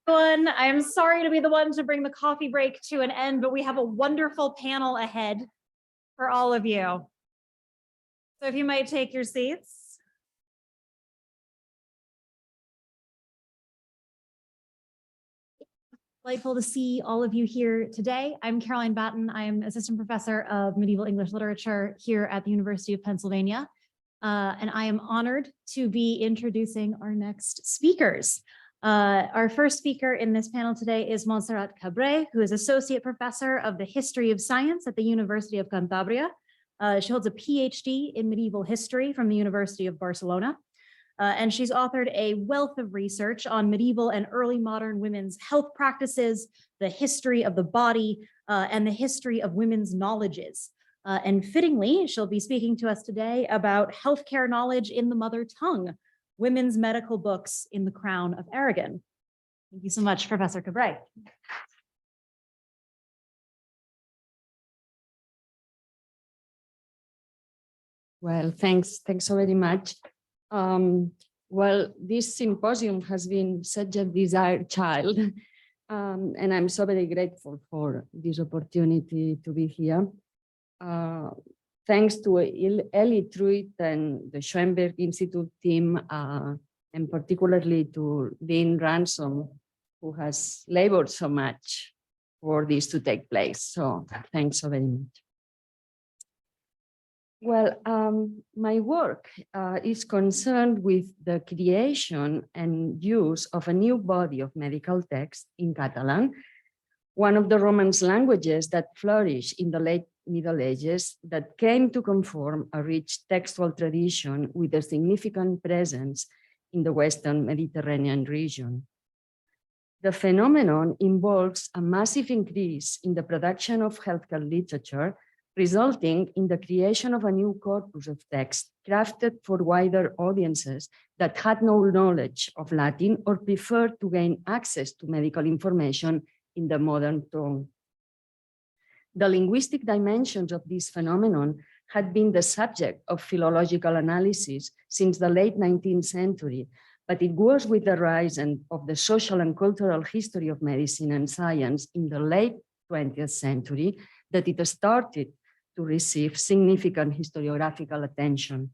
Everyone, I'm sorry to be the one to bring the coffee break to an end, but we have a wonderful panel ahead for all of you. So if you might take your seats. Delightful to see all of you here today. I'm Caroline Batten. I'm assistant professor of medieval English literature here at the University of Pennsylvania. And I am honored to be introducing our next speakers. Our first speaker in this panel today is Montserrat Cabré, who is Associate Professor of the History of Science at the University of Cantabria. She holds a PhD in medieval history from the University of Barcelona. And she's authored a wealth of research on medieval and early modern women's health practices, the history of the body, and the history of women's knowledges. And fittingly, she'll be speaking to us today about healthcare knowledge in the mother tongue, women's medical books in the Crown of Aragon. Thank you so much, Professor Cabré. Well, thanks so very much. Well, this symposium has been such a desired child, and I'm so very grateful for this opportunity to be here. Thanks to Ellie Truitt and the Schoenberg Institute team, and particularly to Dean Ransom, who has labored so much for this to take place. So thanks so very much. Well, my work is concerned with the creation and use of a new body of medical text in Catalan, one of the Romance languages that flourished in the late Middle Ages, that came to conform a rich textual tradition with a significant presence in the Western Mediterranean region. The phenomenon involves a massive increase in the production of healthcare literature, resulting in the creation of a new corpus of text crafted for wider audiences that had no knowledge of Latin or preferred to gain access to medical information in the modern tongue. The linguistic dimensions of this phenomenon had been the subject of philological analysis since the late 19th century, but it was with the rise of the social and cultural history of medicine and science in the late 20th century that it started to receive significant historiographical attention.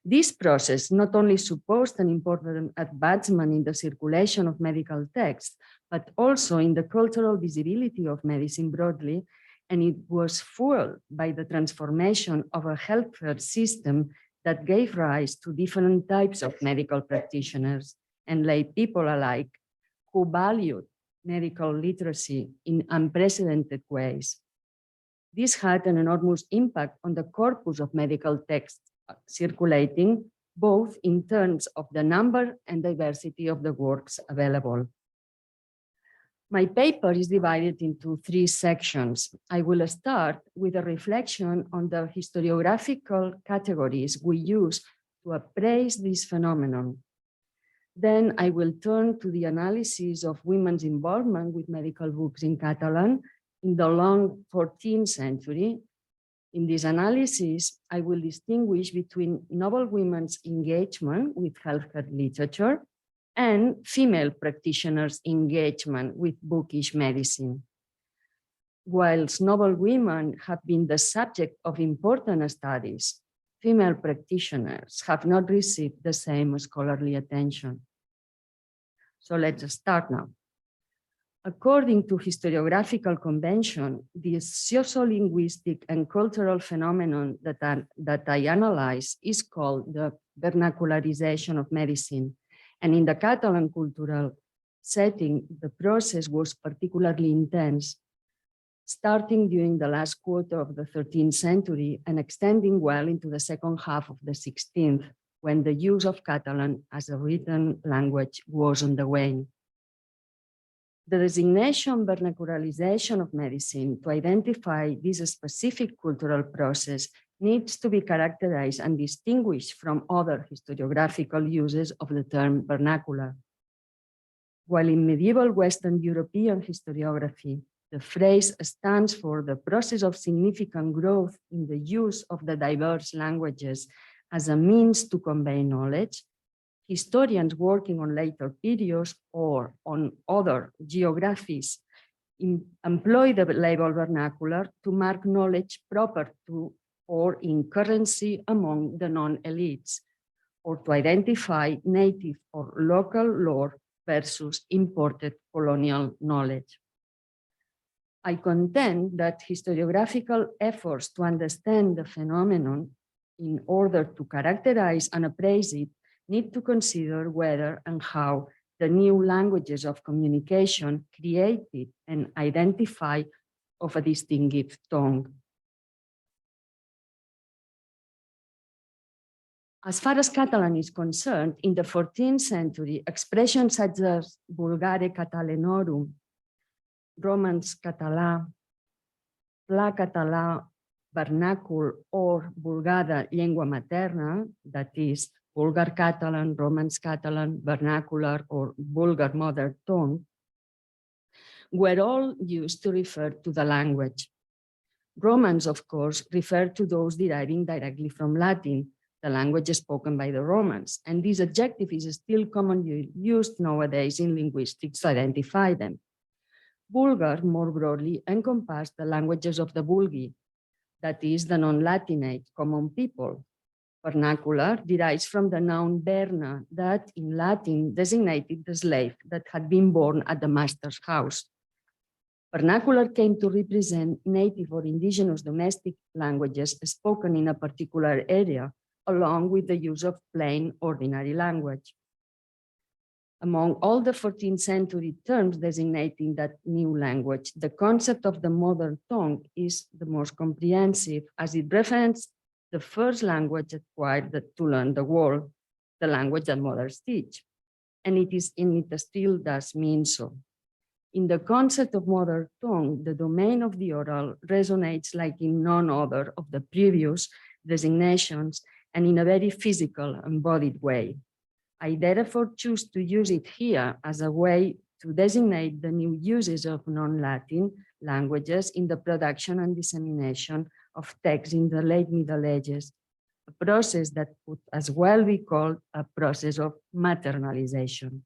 This process not only supposed an important advancement in the circulation of medical texts, but also in the cultural visibility of medicine broadly, and it was fueled by the transformation of a healthcare system that gave rise to different types of medical practitioners and lay people alike who valued medical literacy in unprecedented ways. This had an enormous impact on the corpus of medical texts circulating, both in terms of the number and diversity of the works available. My paper is divided into 3 sections. I will start with a reflection on the historiographical categories we use to appraise this phenomenon. Then I will turn to the analysis of women's involvement with medical books in Catalan in the long 14th century. In this analysis, I will distinguish between noble women's engagement with healthcare literature and female practitioners' engagement with bookish medicine. Whilst noble women have been the subject of important studies, female practitioners have not received the same scholarly attention. So let's start now. According to historiographical convention, the sociolinguistic and cultural phenomenon that I analyze is called the vernacularization of medicine. And in the Catalan cultural setting, the process was particularly intense, starting during the last quarter of the 13th century and extending well into the second half of the 16th, when the use of Catalan as a written language was on the wane. The designation vernacularization of medicine to identify this specific cultural process needs to be characterized and distinguished from other historiographical uses of the term vernacular. While in medieval Western European historiography, the phrase stands for the process of significant growth in the use of the diverse languages as a means to convey knowledge, Historians working on later periods or on other geographies employ the label vernacular to mark knowledge proper to or in currency among the non-elites, or to identify native or local lore versus imported colonial knowledge. I contend that historiographical efforts to understand the phenomenon in order to characterize and appraise it need to consider whether and how the new languages of communication created and identify of a distinctive tongue. As far as Catalan is concerned, in the 14th century, expressions such as vulgare Catalanorum, Romance català, Pla català vernacul, or Vulgada llengua materna, that is, Vulgar Catalan, Romance Catalan, vernacular, or vulgar mother tongue, were all used to refer to the language. Romance, of course, referred to those deriving directly from Latin, the language spoken by the Romans, and this adjective is still commonly used nowadays in linguistics to identify them. Vulgar, more broadly, encompassed the languages of the Vulgi, that is, the non-Latinate common people. Vernacular derives from the noun verna, that in Latin designated the slave that had been born at the master's house. Vernacular came to represent native or indigenous domestic languages spoken in a particular area, along with the use of plain, ordinary language. Among all the 14th century terms designating that new language, the concept of the mother tongue is the most comprehensive, as it references the first language acquired to learn the world, the language that mothers teach. And it still does mean so. In the concept of mother tongue, the domain of the oral resonates like in none other of the previous designations, and in a very physical, embodied way. I therefore choose to use it here as a way to designate the new uses of non-Latin languages in the production and dissemination of texts in the late Middle Ages, a process that could as well be called a process of maternalization.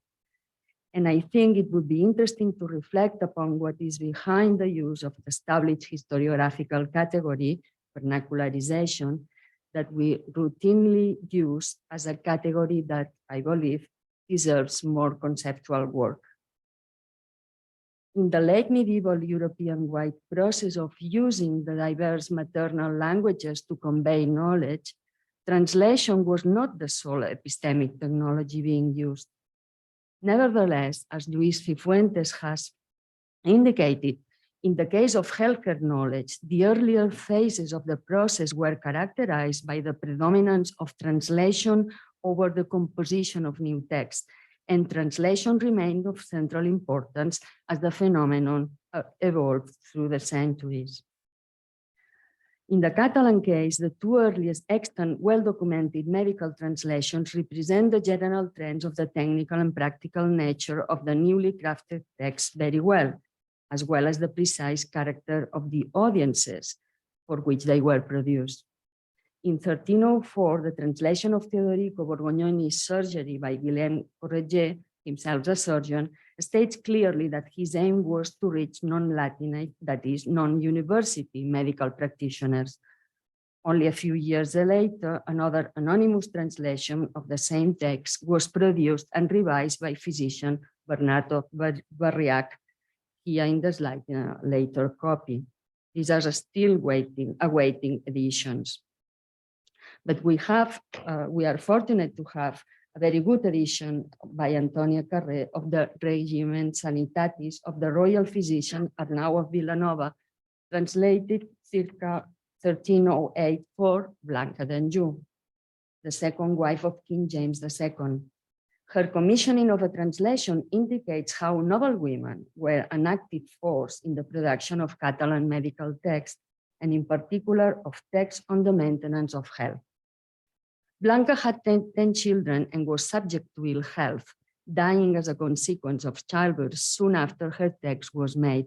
And I think it would be interesting to reflect upon what is behind the use of the established historiographical category, vernacularization, that we routinely use as a category that I believe deserves more conceptual work. In the late medieval European-wide process of using the diverse maternal languages to convey knowledge, translation was not the sole epistemic technology being used. Nevertheless, as Luis Cifuentes has indicated, in the case of healthcare knowledge, the earlier phases of the process were characterized by the predominance of translation over the composition of new text, and translation remained of central importance as the phenomenon evolved through the centuries. In the Catalan case, the two earliest extant well-documented medical translations represent the general trends of the technical and practical nature of the newly crafted texts very well as the precise character of the audiences for which they were produced. In 1304, the translation of Teodorico Borgognoni's Surgery by Guillaume Correger, himself a surgeon, states clearly that his aim was to reach non-Latinate, that is, non-university medical practitioners. Only a few years later, another anonymous translation of the same text was produced and revised by physician Bernardo Barriach, here in the slide in a later copy. These are still awaiting editions. But we are fortunate to have a very good edition by Antonia Carré of the Regimen Sanitatis of the royal physician Arnau of Vilanova, translated circa 1308 for Blanca d'Anjou, the second wife of King James II. Her commissioning of a translation indicates how noblewomen were an active force in the production of Catalan medical texts, and in particular of texts on the maintenance of health. Blanca had 10 children and was subject to ill health, dying as a consequence of childbirth soon after her text was made.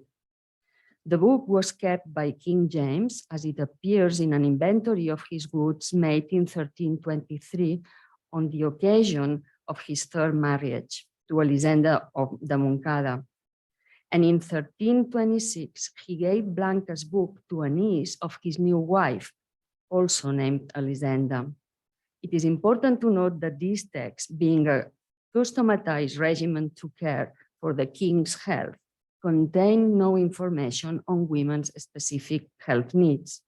The book was kept by King James, as it appears in an inventory of his goods made in 1323 on the occasion of his third marriage to Elisenda of de Montcada. And in 1326, he gave Blanca's book to a niece of his new wife, also named Elisenda. It is important to note that this text, being a customatized regimen to care for the king's health, contained no information on women's specific health needs.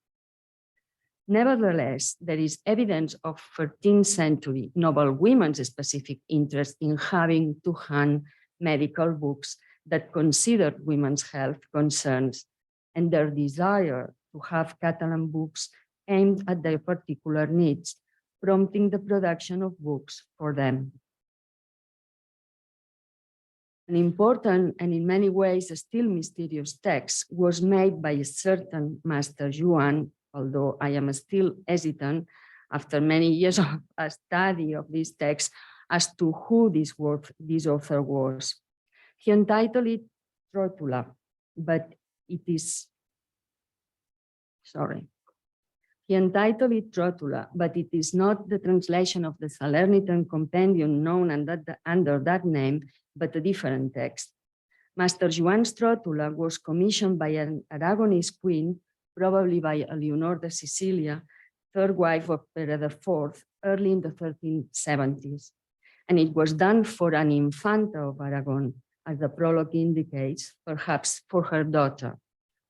Nevertheless, there is evidence of 13th century noble women's specific interest in having to hand medical books that considered women's health concerns and their desire to have Catalan books aimed at their particular needs, prompting the production of books for them. An important and in many ways still mysterious text was made by a certain Master Joan, although I am still hesitant after many years of a study of this text as to who this author was. He entitled it Trotula, but it is, He entitled it Trotula, but it is not the translation of the Salernitan Compendium known under that name, but a different text. Master Joan's Trotula was commissioned by an Aragonese queen, probably by Eleanor de Sicilia, third wife of Pere IV, early in the 1370s. And it was done for an Infanta of Aragon, as the prologue indicates, perhaps for her daughter,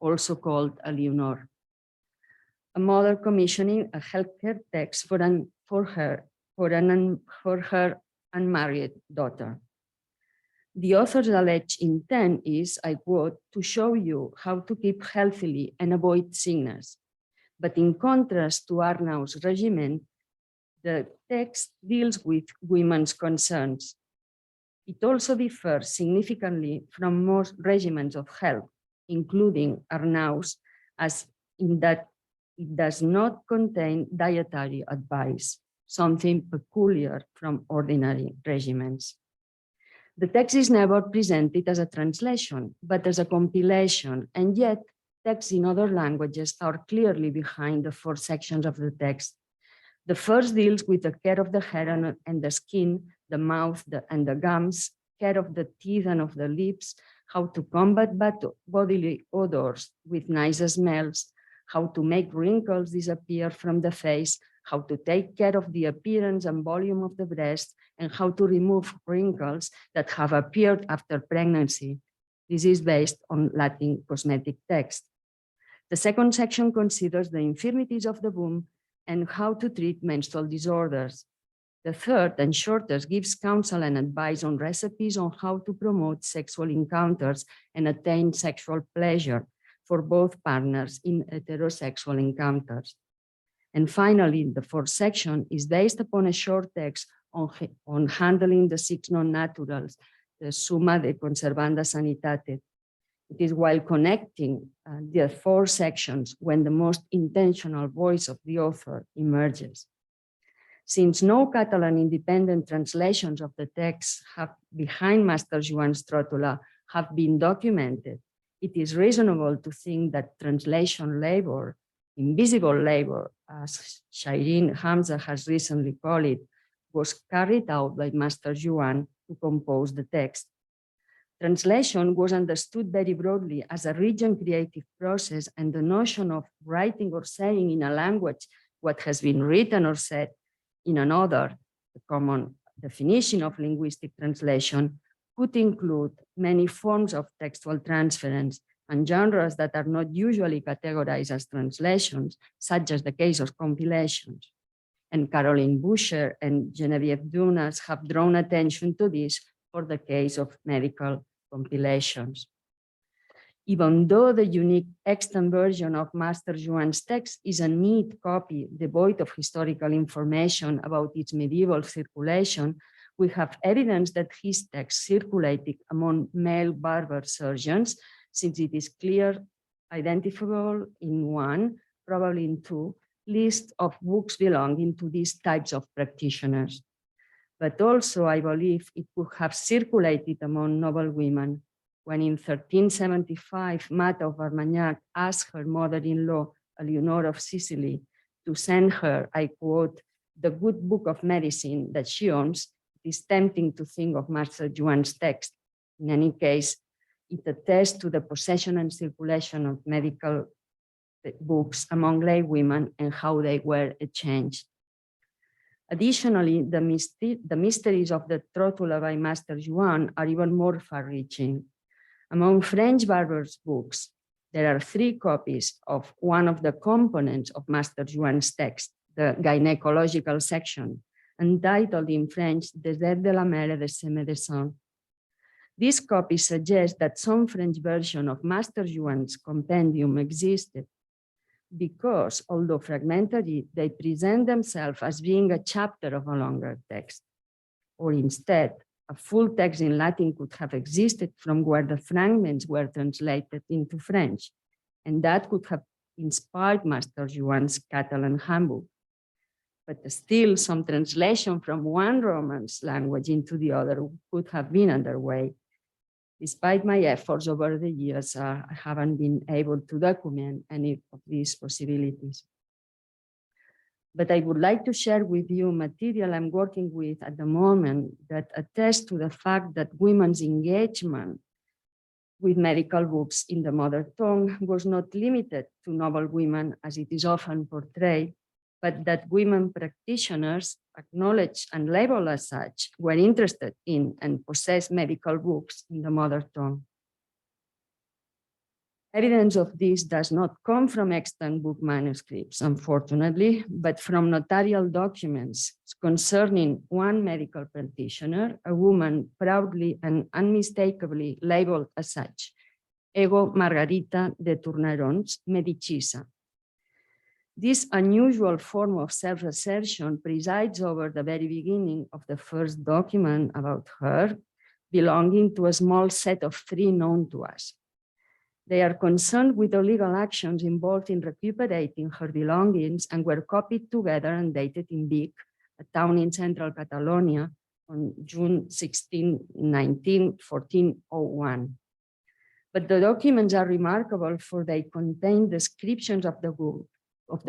also called Eleanor. A mother commissioning a healthcare text for her unmarried daughter. The author's alleged intent is, I quote, to show you how to keep healthily and avoid sickness. But in contrast to Arnaud's regimen, the text deals with women's concerns. It also differs significantly from most regimens of health, including Arnaud's, as in that it does not contain dietary advice, something peculiar from ordinary regimens. The text is never presented as a translation, but as a compilation, and yet texts in other languages are clearly behind the four sections of the text. The first deals with the care of the hair and the skin, the mouth and the gums, care of the teeth and of the lips, how to combat bodily odors with nice smells, how to make wrinkles disappear from the face, how to take care of the appearance and volume of the breast, and how to remove wrinkles that have appeared after pregnancy. This is based on Latin cosmetic text. The second section considers the infirmities of the womb and how to treat menstrual disorders. The third and shortest gives counsel and advice on recipes on how to promote sexual encounters and attain sexual pleasure for both partners in heterosexual encounters. And finally, the fourth section is based upon a short text on handling the 6 non-naturals, the Summa de Conservanda Sanitate. It is while connecting the 4 sections when the most intentional voice of the author emerges. Since no Catalan independent translations of the text behind Master Joan's Trotula have been documented, it is reasonable to think that translation labor, invisible labor, as Shireen Hamza has recently called it, was carried out by Master Joan to compose the text. Translation was understood very broadly as a rich and creative process, and the notion of writing or saying in a language what has been written or said in another, the common definition of linguistic translation, could include many forms of textual transference and genres that are not usually categorized as translations, such as the case of compilations. And Caroline Boucher and Geneviève Dunas have drawn attention to this for the case of medical compilations. Even though the unique extant version of Master Joan's text is a neat copy devoid of historical information about its medieval circulation, we have evidence that his text circulated among male barber surgeons, since it is clear identifiable in 1, probably in 2, list of books belonging to these types of practitioners. But also, I believe it could have circulated among noble women when in 1375, Mata of Armagnac asked her mother-in-law, Eleanor of Sicily, to send her, I quote, the good book of medicine that she owns, is tempting to think of Master Yuan's text. In any case, it attests to the possession and circulation of medical books among lay women and how they were exchanged. Additionally, the mysteries of the Trotula by Master Yuan are even more far-reaching. Among French Barber's books, there are 3 copies of one of the components of Master Yuan's text, the gynecological section, entitled in French, Des aides de la mère et de ses médecins. This copy suggests that some French version of Master Yuan's compendium existed, because, although fragmentary, they present themselves as being a chapter of a longer text. Or instead, a full text in Latin could have existed from where the fragments were translated into French, and that could have inspired Master Yuan's Catalan handbook. But still, some translation from one Romance language into the other could have been underway. Despite my efforts over the years, I haven't been able to document any of these possibilities. But I would like to share with you material I'm working with at the moment that attests to the fact that women's engagement with medical books in the mother tongue was not limited to noble women, as it is often portrayed, but that women practitioners, acknowledged and labeled as such, were interested in and possessed medical books in the mother tongue. Evidence of this does not come from extant book manuscripts, unfortunately, but from notarial documents concerning one medical practitioner, a woman proudly and unmistakably labeled as such, Ego Margarita de Tourneron's Medicisa. This unusual form of self-assertion presides over the very beginning of the first document about her, belonging to a small set of 3 known to us. They are concerned with the legal actions involved in recuperating her belongings and were copied together and dated in Vic, a town in central Catalonia, on June 16, 1401. But the documents are remarkable for they contain descriptions of the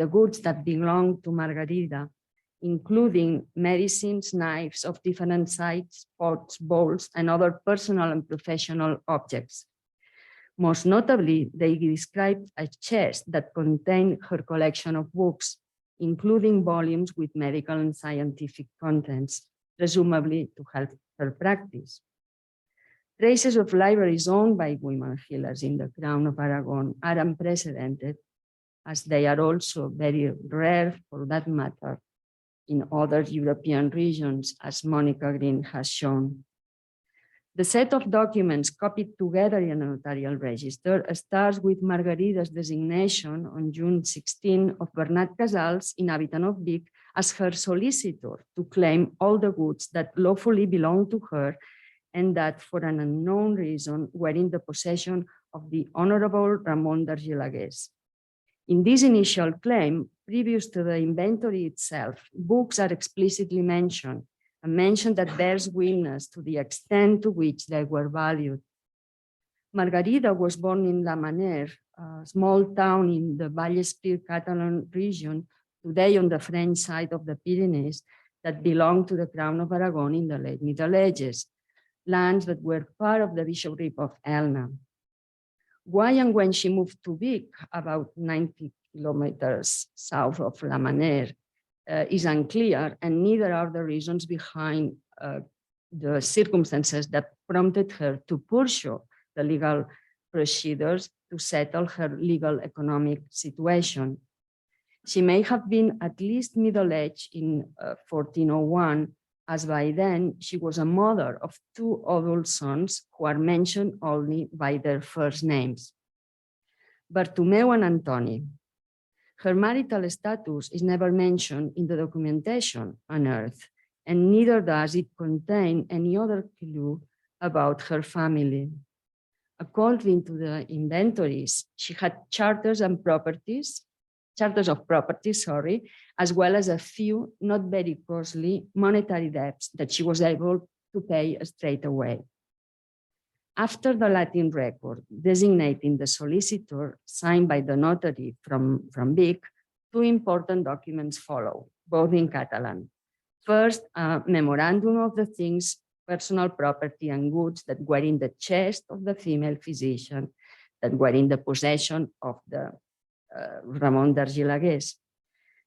goods that belong to Margarida, including medicines, knives of different sizes, pots, bowls, and other personal and professional objects. Most notably, they describe a chest that contained her collection of books, including volumes with medical and scientific contents, presumably to help her practice. Traces of libraries owned by women healers in the Crown of Aragon are unprecedented, as they are also very rare, for that matter, in other European regions, as Monica Green has shown. The set of documents copied together in a notarial register starts with Margarida's designation on June 16 of Bernat Casals, inhabitant of Vic, as her solicitor to claim all the goods that lawfully belonged to her and that, for an unknown reason, were in the possession of the Honorable Ramon d'Argilagués. In this initial claim, previous to the inventory itself, books are explicitly mentioned, a mention that bears witness to the extent to which they were valued. Margarida was born in La Manère, a small town in the Vallespir Catalan region, today on the French side of the Pyrenees, that belonged to the Crown of Aragon in the late Middle Ages, lands that were part of the bishopric of Elna. Why and when she moved to Vic, about 90 kilometers south of La Manère, is unclear, and neither are the reasons behind the circumstances that prompted her to pursue the legal procedures to settle her legal economic situation. She may have been at least middle-aged in 1401, as by then she was a mother of 2 adult sons who are mentioned only by their first names, Bartomeu and Antoni. Her marital status is never mentioned in the documentation unearthed, and neither does it contain any other clue about her family. According to the inventories, she had charters of properties, as well as a few not very costly monetary debts that she was able to pay straight away. After the Latin record designating the solicitor signed by the notary from Vic, 2 important documents follow, both in Catalan. First, a memorandum of the things, personal property and goods that were in the chest of the female physician, that were in the possession of the Ramon d'Argilagués.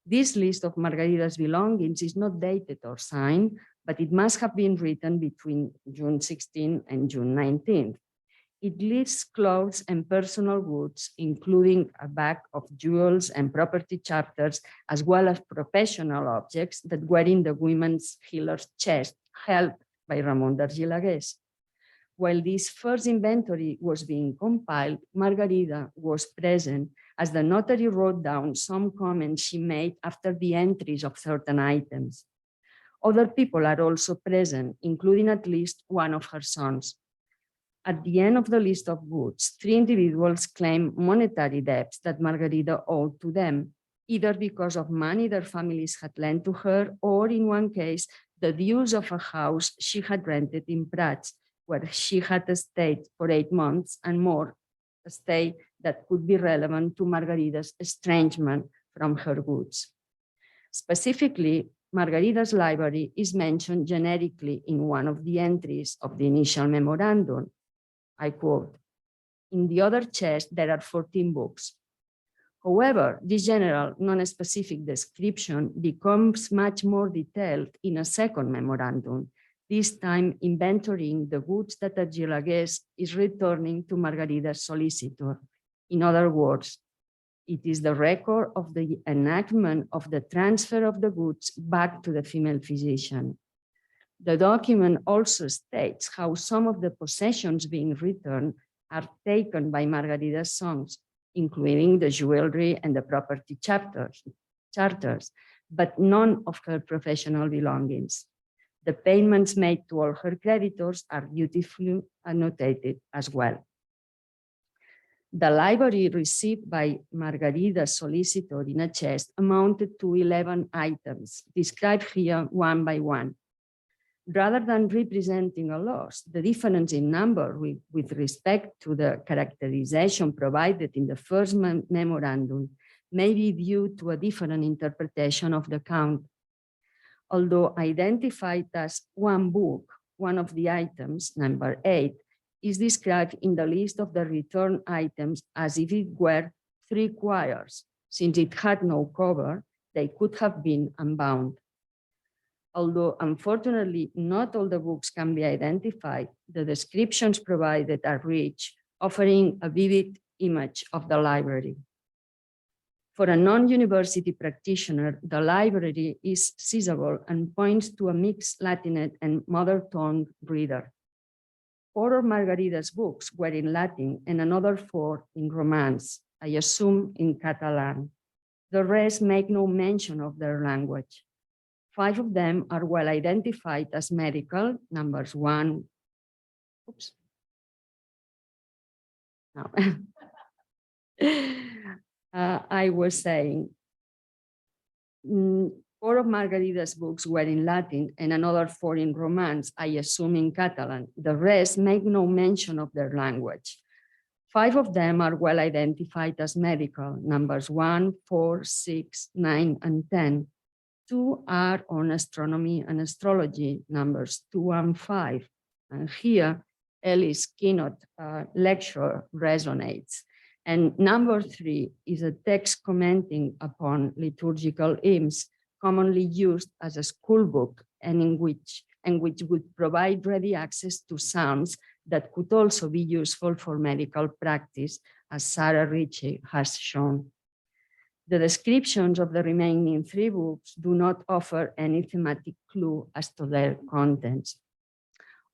This list of Margarida's belongings is not dated or signed, but it must have been written between June 16 and June 19. It lists clothes and personal goods, including a bag of jewels and property chapters, as well as professional objects that were in the women's healer's chest held by Ramon d'Argilagués. While this first inventory was being compiled, Margarida was present as the notary wrote down some comments she made after the entries of certain items. Other people are also present, including at least one of her sons. At the end of the list of goods, 3 individuals claim monetary debts that Margarida owed to them, either because of money their families had lent to her, or in one case, the dues of a house she had rented in Prats, where she had stayed for 8 months and more, a stay that could be relevant to Margarida's estrangement from her goods. Specifically, Margarida's library is mentioned generically in one of the entries of the initial memorandum. I quote, "In the other chest, there are 14 books." However, this general, non-specific description becomes much more detailed in a second memorandum, this time inventorying the goods that Argilagués is returning to Margarida's solicitor. In other words, it is the record of the enactment of the transfer of the goods back to the female physician. The document also states how some of the possessions being returned are taken by Margarida's sons, including the jewelry and the property charters, but none of her professional belongings. The payments made to all her creditors are beautifully annotated as well. The library received by Margarida's solicitor in a chest amounted to 11 items, described here one by one. Rather than representing a loss, the difference in number with respect to the characterization provided in the first memorandum may be due to a different interpretation of the count. Although identified as one book, one of the items, number 8, is described in the list of the return items as if it were 3 quires. Since it had no cover, they could have been unbound. Although unfortunately not all the books can be identified, the descriptions provided are rich, offering a vivid image of the library. For a non-university practitioner, the library is seizable and points to a mixed Latinate and mother tongue reader. 4 of Margarida's books were in Latin and another 4 in Romance, I assume in Catalan. The rest make no mention of their language. 5 of them are well identified as medical, numbers 1. Oops. No. I was saying 4 of Margarida's books were in Latin and another 4 in Romance, I assume in Catalan. The rest make no mention of their language. 5 of them are well identified as medical, numbers 1, 4, 6, 9, and 10. 2 are on astronomy and astrology, numbers 2 and 5. And here, Ellie's keynote lecture resonates. And number 3 is a text commenting upon liturgical hymns, commonly used as a school book and which would provide ready access to psalms that could also be useful for medical practice, as Sarah Ritchie has shown. The descriptions of the remaining 3 books do not offer any thematic clue as to their contents.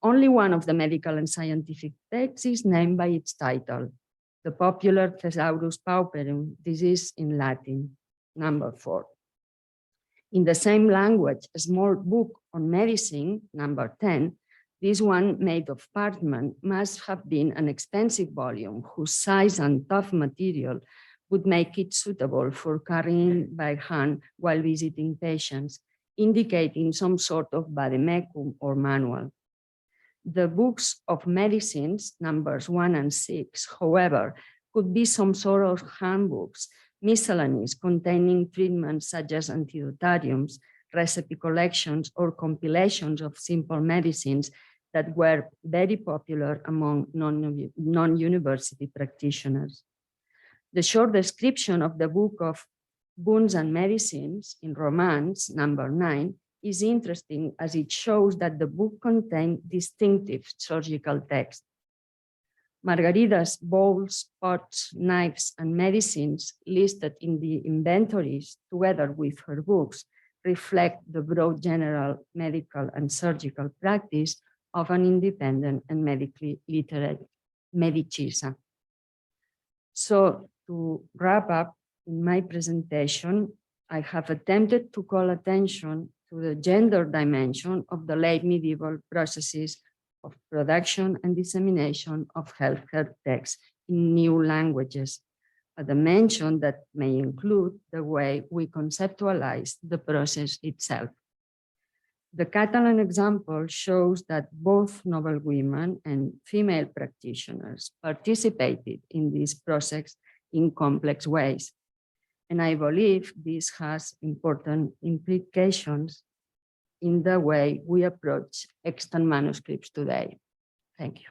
Only one of the medical and scientific texts is named by its title, the popular Thesaurus Pauperum, disease in Latin, number 4. In the same language, a small book on medicine, number 10, this one made of parchment must have been an expensive volume whose size and tough material would make it suitable for carrying by hand while visiting patients, indicating some sort of vademecum or manual. The books of medicines, numbers 1 and 6, however, could be some sort of handbooks, miscellanies containing treatments such as antidotariums, recipe collections or compilations of simple medicines that were very popular among non-university practitioners. The short description of the book of Boons and Medicines in Romance, number 9, is interesting as it shows that the book contained distinctive surgical text. Margarida's bowls, pots, knives, and medicines listed in the inventories, together with her books, reflect the broad general medical and surgical practice of an independent and medically literate medicisa. So to wrap up in my presentation, I have attempted to call attention to the gender dimension of the late medieval processes of production and dissemination of healthcare texts in new languages, a dimension that may include the way we conceptualize the process itself. The Catalan example shows that both noble women and female practitioners participated in this process in complex ways. And I believe this has important implications in the way we approach extant manuscripts today. Thank you.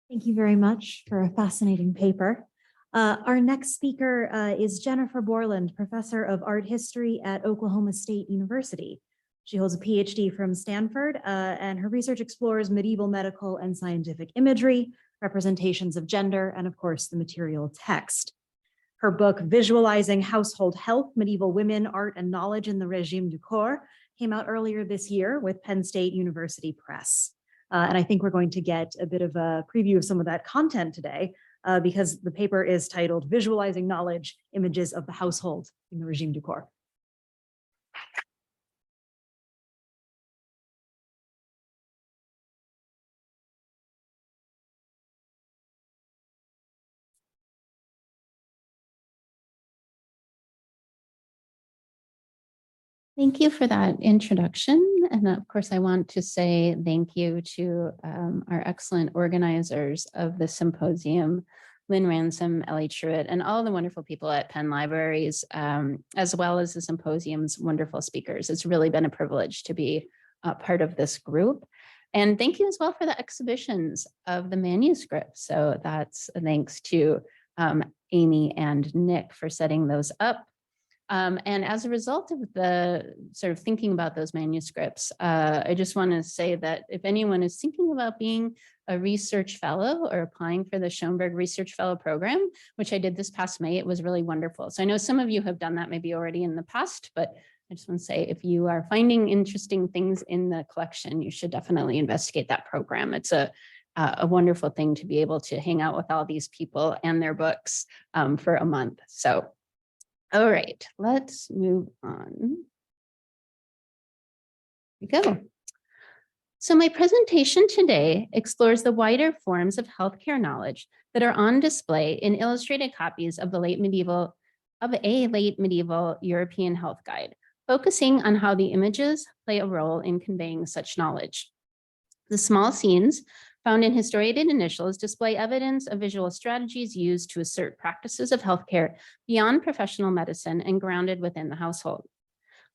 Thank you very much for a fascinating paper. Our next speaker is Jennifer Borland, Professor of Art History at Oklahoma State University. She holds a PhD from Stanford, and her research explores medieval medical and scientific imagery, representations of gender, and of course, the material text. Her book, Visualizing Household Health, Medieval Women, Art and Knowledge in the Régime du Corps, came out earlier this year with Penn State University Press. And I think we're going to get a bit of a preview of some of that content today, because the paper is titled Visualizing Knowledge, Images of the Household in the Régime du Corps. Thank you for that introduction. And of course, I want to say thank you to our excellent organizers of the symposium, Lynn Ransom, Ellie Truitt, and all the wonderful people at Penn Libraries, as well as the symposium's wonderful speakers. It's really been a privilege to be a part of this group. And thank you as well for the exhibitions of the manuscripts. So that's thanks to Amy and Nick for setting those up. And as a result of the sort of thinking about those manuscripts, I just want to say that if anyone is thinking about being a research fellow or applying for the Schoenberg Research Fellow Program, which I did this past May, it was really wonderful. So I know some of you have done that maybe already in the past, but I just want to say if you are finding interesting things in the collection, you should definitely investigate that program. It's a wonderful thing to be able to hang out with all these people and their books for a month. So. All right, let's move on. Here we go. So my presentation today explores the wider forms of healthcare knowledge that are on display in illustrated copies of a late medieval European health guide, focusing on how the images play a role in conveying such knowledge. The small scenes found in historiated initials display evidence of visual strategies used to assert practices of healthcare beyond professional medicine and grounded within the household.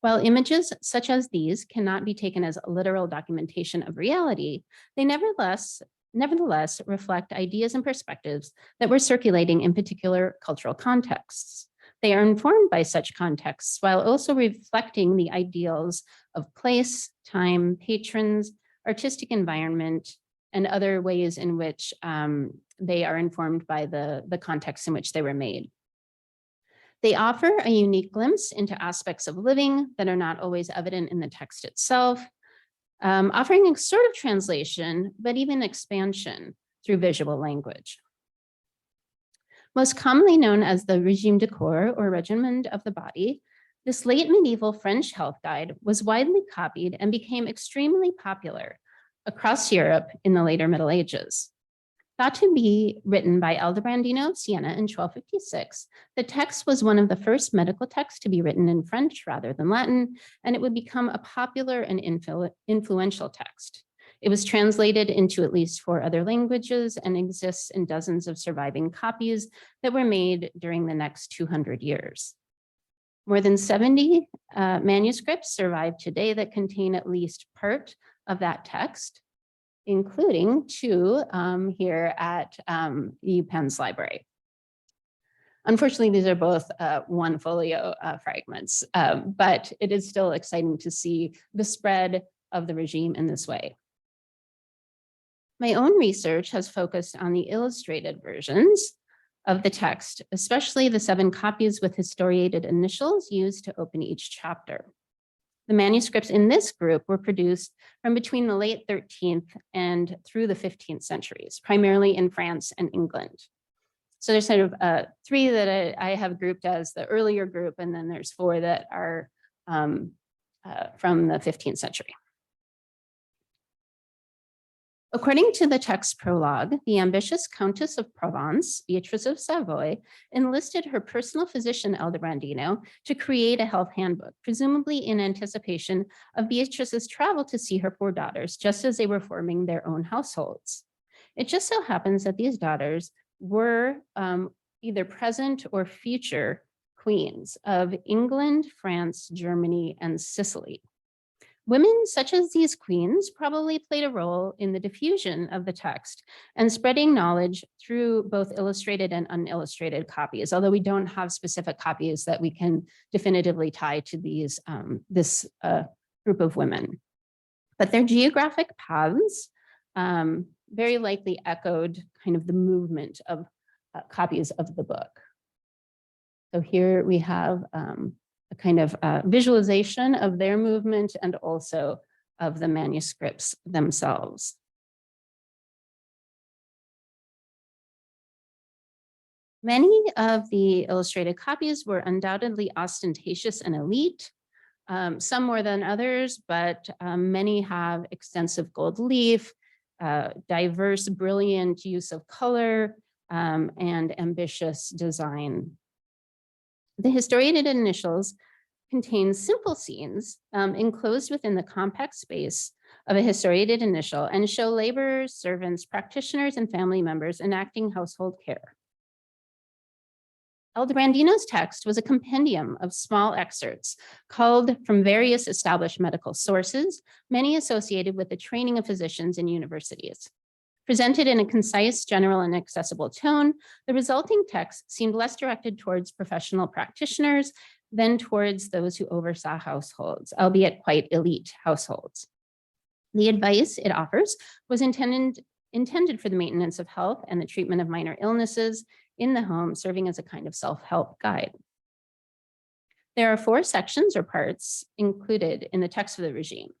While images such as these cannot be taken as literal documentation of reality, they nevertheless reflect ideas and perspectives that were circulating in particular cultural contexts. They are informed by such contexts while also reflecting the ideals of place, time, patrons, artistic environment, and other ways in which they are informed by the context in which they were made. They offer a unique glimpse into aspects of living that are not always evident in the text itself, offering a sort of translation, but even expansion through visual language. Most commonly known as the Régime du Corps, or Regimen of the Body, this late medieval French health guide was widely copied and became extremely popular across Europe in the later Middle Ages. Thought to be written by Aldobrandino of Siena in 1256, the text was one of the first medical texts to be written in French rather than Latin, and it would become a popular and influential text. It was translated into at least 4 other languages and exists in dozens of surviving copies that were made during the next 200 years. More than 70 manuscripts survive today that contain at least part of that text, including 2 here at UPenn's library. Unfortunately, these are both 1 folio fragments, but it is still exciting to see the spread of the regime in this way. My own research has focused on the illustrated versions of the text, especially the 7 copies with historiated initials used to open each chapter. The manuscripts in this group were produced from between the late 13th and through the 15th centuries, primarily in France and England. So there's sort of 3 that I have grouped as the earlier group, and then there's 4 that are from the 15th century. According to the text prologue, the ambitious Countess of Provence, Beatrice of Savoy, enlisted her personal physician, Aldobrandino, to create a health handbook, presumably in anticipation of Beatrice's travel to see her 4 daughters, just as they were forming their own households. It just so happens that these daughters were either present or future queens of England, France, Germany, and Sicily. Women such as these queens probably played a role in the diffusion of the text and spreading knowledge through both illustrated and unillustrated copies, although we don't have specific copies that we can definitively tie to these this group of women. But their geographic paths very likely echoed kind of the movement of copies of the book. So here we have a kind of visualization of their movement and also of the manuscripts themselves. Many of the illustrated copies were undoubtedly ostentatious and elite, some more than others, but many have extensive gold leaf, diverse, brilliant use of color, and ambitious design. The historiated initials contain simple scenes enclosed within the compact space of a historiated initial and show laborers, servants, practitioners, and family members enacting household care. Aldobrandino's text was a compendium of small excerpts culled from various established medical sources, many associated with the training of physicians in universities. Presented in a concise, general, and accessible tone, the resulting text seemed less directed towards professional practitioners than towards those who oversaw households, albeit quite elite households. The advice it offers was intended for the maintenance of health and the treatment of minor illnesses in the home, serving as a kind of self-help guide. There are 4 sections or parts included in the text of the regime.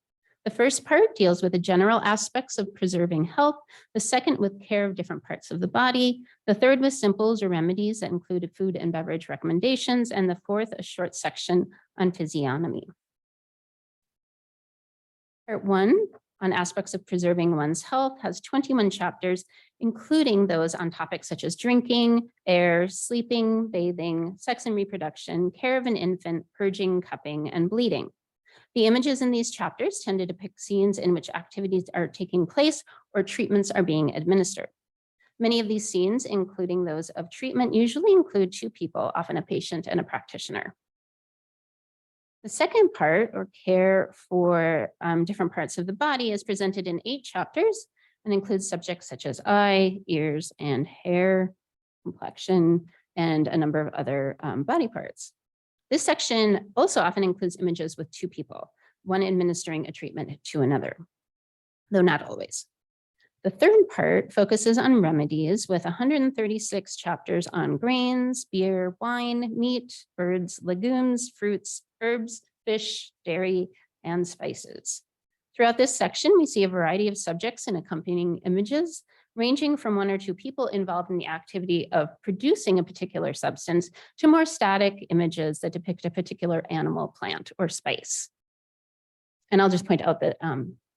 The first part deals with the general aspects of preserving health, the second with care of different parts of the body, the third with simples or remedies that included food and beverage recommendations, and the 4th, a short section on physiognomy. Part 1 on aspects of preserving one's health has 21 chapters, including those on topics such as drinking, air, sleeping, bathing, sex and reproduction, care of an infant, purging, cupping, and bleeding. The images in these chapters tend to depict scenes in which activities are taking place or treatments are being administered. Many of these scenes, including those of treatment, usually include 2 people, often a patient and a practitioner. The second part, or care for different parts of the body, is presented in 8 chapters and includes subjects such as eye, ears, and hair, complexion, and a number of other body parts. This section also often includes images with 2 people, one administering a treatment to another, though not always. The third part focuses on remedies with 136 chapters on grains, beer, wine, meat, birds, legumes, fruits, herbs, fish, dairy, and spices. Throughout this section, we see a variety of subjects and accompanying images, ranging from 1 or 2 people involved in the activity of producing a particular substance to more static images that depict a particular animal, plant, or spice. And I'll just point out that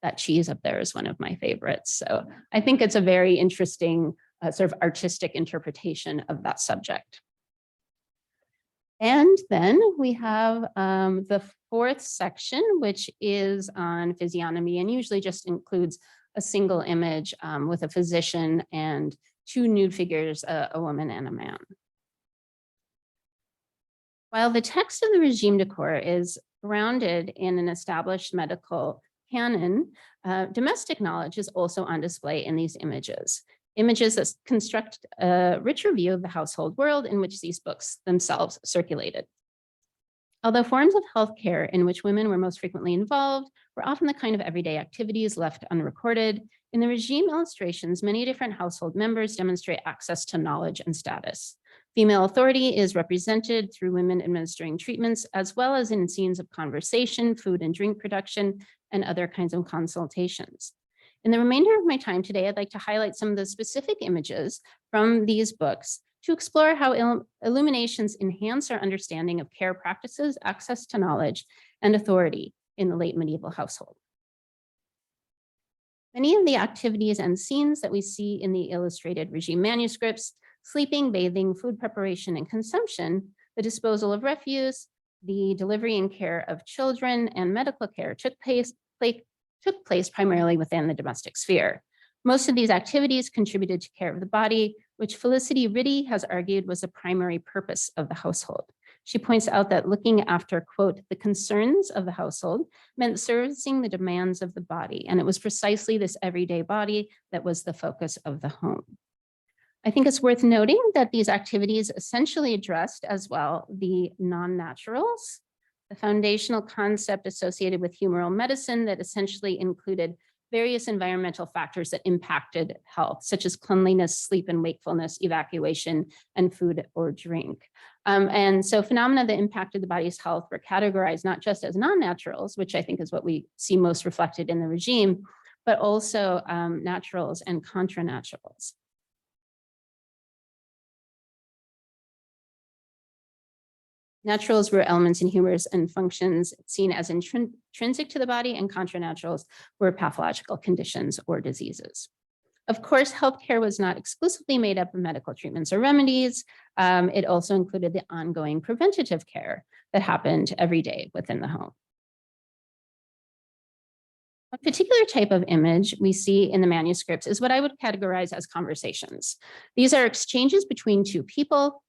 that cheese up there is one of my favorites. So I think it's a very interesting sort of artistic interpretation of that subject. And then we have the 4th section, which is on physiognomy and usually just includes a single image with a physician and two nude figures, a woman and a man. While the text of the regime decor is grounded in an established medical canon, domestic knowledge is also on display in these images. Images that construct a richer view of the household world in which these books themselves circulated. Although forms of healthcare in which women were most frequently involved were often the kind of everyday activities left unrecorded, in the regime illustrations, many different household members demonstrate access to knowledge and status. Female authority is represented through women administering treatments, as well as in scenes of conversation, food and drink production, and other kinds of consultations. In the remainder of my time today, I'd like to highlight some of the specific images from these books to explore how illuminations enhance our understanding of care practices, access to knowledge, and authority in the late medieval household. Many of the activities and scenes that we see in the illustrated regime manuscripts, sleeping, bathing, food preparation and consumption, the disposal of refuse, the delivery and care of children, and medical care took place primarily within the domestic sphere. Most of these activities contributed to care of the body, which Felicity Riddy has argued was the primary purpose of the household. She points out that looking after, quote, the concerns of the household meant servicing the demands of the body, and it was precisely this everyday body that was the focus of the home. I think it's worth noting that these activities essentially addressed as well the non-naturals, the foundational concept associated with humoral medicine that essentially included various environmental factors that impacted health, such as cleanliness, sleep and wakefulness, evacuation, and food or drink. And so phenomena that impacted the body's health were categorized not just as non-naturals, which I think is what we see most reflected in the regime, but also naturals and contra-naturals. Naturals were elements in humors and functions seen as intrinsic to the body, and contra-naturals were pathological conditions or diseases. Of course, healthcare was not exclusively made up of medical treatments or remedies. It also included the ongoing preventative care that happened every day within the home. A particular type of image we see in the manuscripts is what I would categorize as conversations. These are exchanges between two people,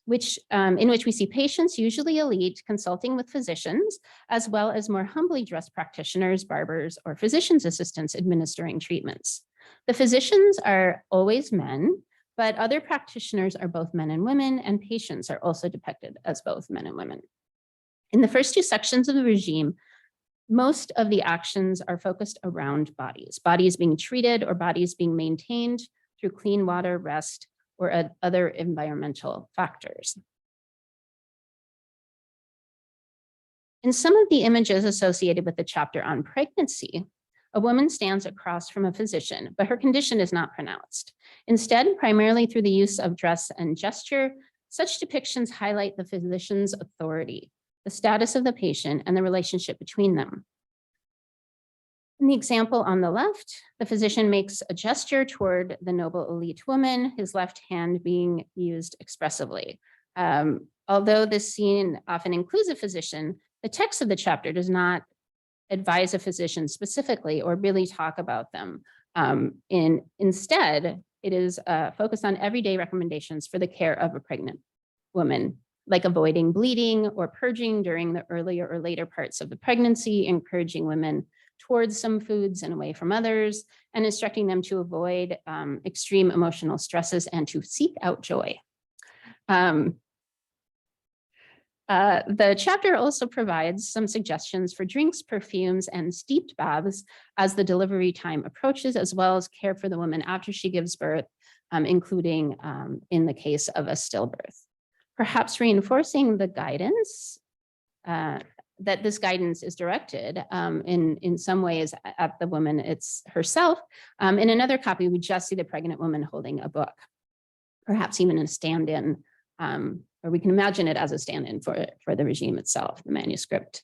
in which we see patients, usually elite, consulting with physicians, as well as more humbly dressed practitioners, barbers, or physician's assistants administering treatments. The physicians are always men, but other practitioners are both men and women, and patients are also depicted as both men and women. In the first two sections of the regime, most of the actions are focused around bodies being treated or bodies being maintained through clean water, rest, or other environmental factors. In some of the images associated with the chapter on pregnancy, a woman stands across from a physician, but her condition is not pronounced. Instead, primarily through the use of dress and gesture, such depictions highlight the physician's authority, the status of the patient, and the relationship between them. In the example on the left, the physician makes a gesture toward the noble elite woman, his left hand being used expressively. Although this scene often includes a physician, the text of the chapter does not advise a physician specifically or really talk about them. Instead, it is focused on everyday recommendations for the care of a pregnant woman, like avoiding bleeding or purging during the earlier or later parts of the pregnancy, encouraging women towards some foods and away from others, and instructing them to avoid extreme emotional stresses and to seek out joy. The chapter also provides some suggestions for drinks, perfumes, and steeped baths as the delivery time approaches, as well as care for the woman after she gives birth, including in the case of a stillbirth. Perhaps reinforcing the guidance that this guidance is directed in some ways at the woman herself. In another copy, we just see the pregnant woman holding a book, perhaps even a stand-in, or we can imagine it as a stand-in for the regime itself, the manuscript.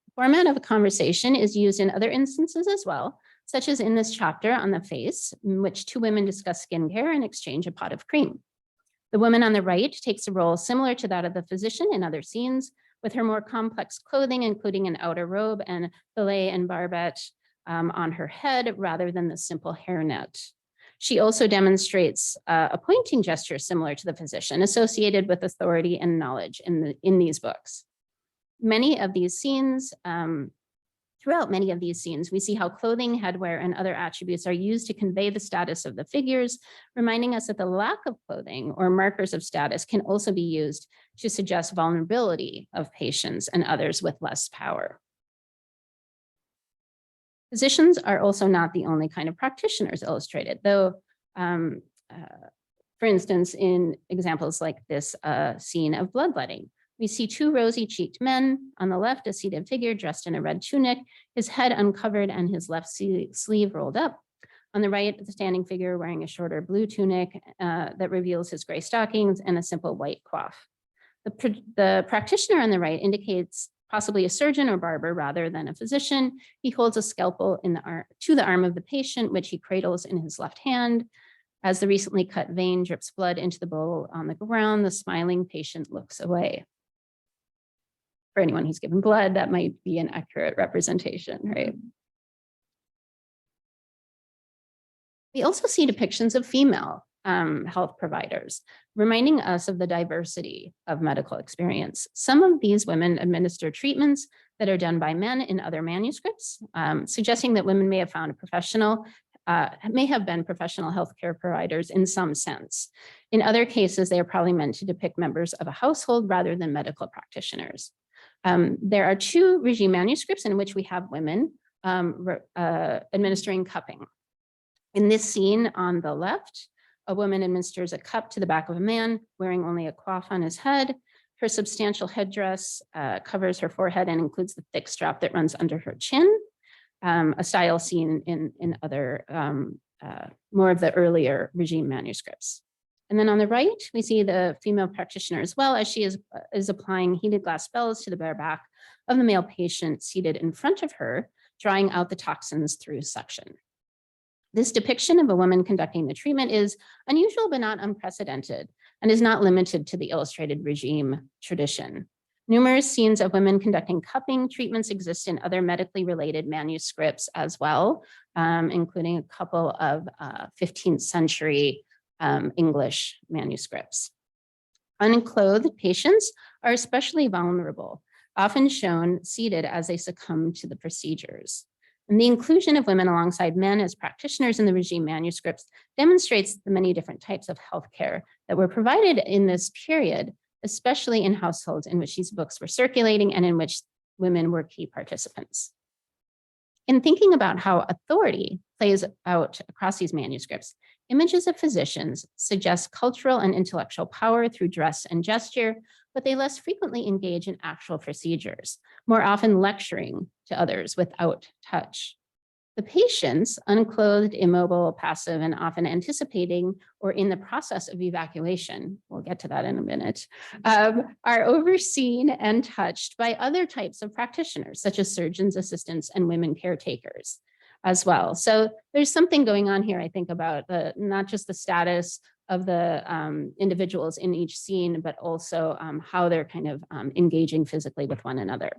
The format of a conversation is used in other instances as well, such as in this chapter on the face, in which two women discuss skincare and exchange a pot of cream. The woman on the right takes a role similar to that of the physician in other scenes, with her more complex clothing, including an outer robe and fillet and barbette on her head rather than the simple hairnet. She also demonstrates a pointing gesture similar to the physician, associated with authority and knowledge in these books. Throughout many of these scenes, we see how clothing, headwear, and other attributes are used to convey the status of the figures, reminding us that the lack of clothing or markers of status can also be used to suggest vulnerability of patients and others with less power. Physicians are also not the only kind of practitioners illustrated, though, for instance, in examples like this scene of bloodletting, we see two rosy-cheeked men. On the left, a seated figure dressed in a red tunic, his head uncovered and his left sleeve rolled up. On the right, the standing figure wearing a shorter blue tunic that reveals his gray stockings and a simple white coif. The practitioner on the right indicates possibly a surgeon or barber rather than a physician. He holds a scalpel to the arm of the patient, which he cradles in his left hand. As the recently cut vein drips blood into the bowl on the ground, the smiling patient looks away. For anyone who's given blood, that might be an accurate representation, right? We also see depictions of female health providers, reminding us of the diversity of medical experience. Some of these women administer treatments that are done by men in other manuscripts, suggesting that women may have been professional healthcare providers in some sense. In other cases, they are probably meant to depict members of a household rather than medical practitioners. There are two regime manuscripts in which we have women administering cupping. In this scene on the left, a woman administers a cup to the back of a man wearing only a coif on his head. Her substantial headdress covers her forehead and includes the thick strap that runs under her chin, a style seen in other, more of the earlier regime manuscripts. And then on the right, we see the female practitioner as well, as she is applying heated glass bells to the bare back of the male patient seated in front of her, drawing out the toxins through suction. This depiction of a woman conducting the treatment is unusual but not unprecedented, and is not limited to the illustrated regime tradition. Numerous scenes of women conducting cupping treatments exist in other medically related manuscripts as well, including a couple of 15th century English manuscripts. Unclothed patients are especially vulnerable, often shown seated as they succumb to the procedures. And the inclusion of women alongside men as practitioners in the regime manuscripts demonstrates the many different types of healthcare that were provided in this period, especially in households in which these books were circulating and in which women were key participants. In thinking about how authority plays out across these manuscripts, images of physicians suggest cultural and intellectual power through dress and gesture, but they less frequently engage in actual procedures, more often lecturing to others without touch. The patients, unclothed, immobile, passive, and often anticipating or in the process of evacuation, we'll get to that in a minute, are overseen and touched by other types of practitioners, such as surgeons, assistants, and women caretakers as well. So there's something going on here, I think, about not just the status of the individuals in each scene, but also how they're kind of engaging physically with one another.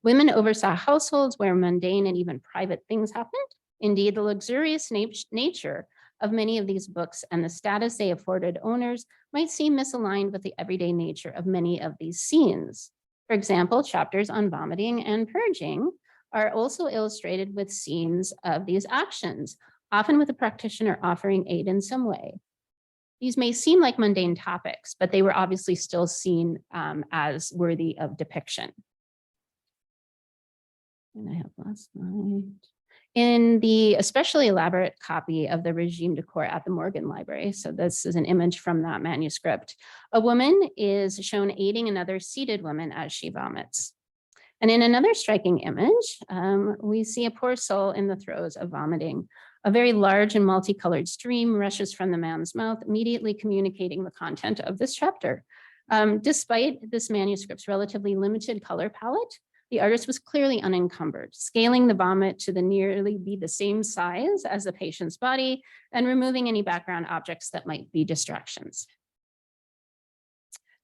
Women oversaw households where mundane and even private things happened. Indeed, the luxurious nature of many of these books and the status they afforded owners might seem misaligned with the everyday nature of many of these scenes. For example, chapters on vomiting and purging are also illustrated with scenes of these actions, often with a practitioner offering aid in some way. These may seem like mundane topics, but they were obviously still seen as worthy of depiction. And I have last slide. In the especially elaborate copy of the Regime de Corps at the Morgan Library, so this is an image from that manuscript, a woman is shown aiding another seated woman as she vomits. And in another striking image, we see a poor soul in the throes of vomiting. A very large and multicolored stream rushes from the man's mouth, immediately communicating the content of this chapter. Despite this manuscript's relatively limited color palette, the artist was clearly unencumbered, scaling the vomit to nearly be the same size as the patient's body and removing any background objects that might be distractions.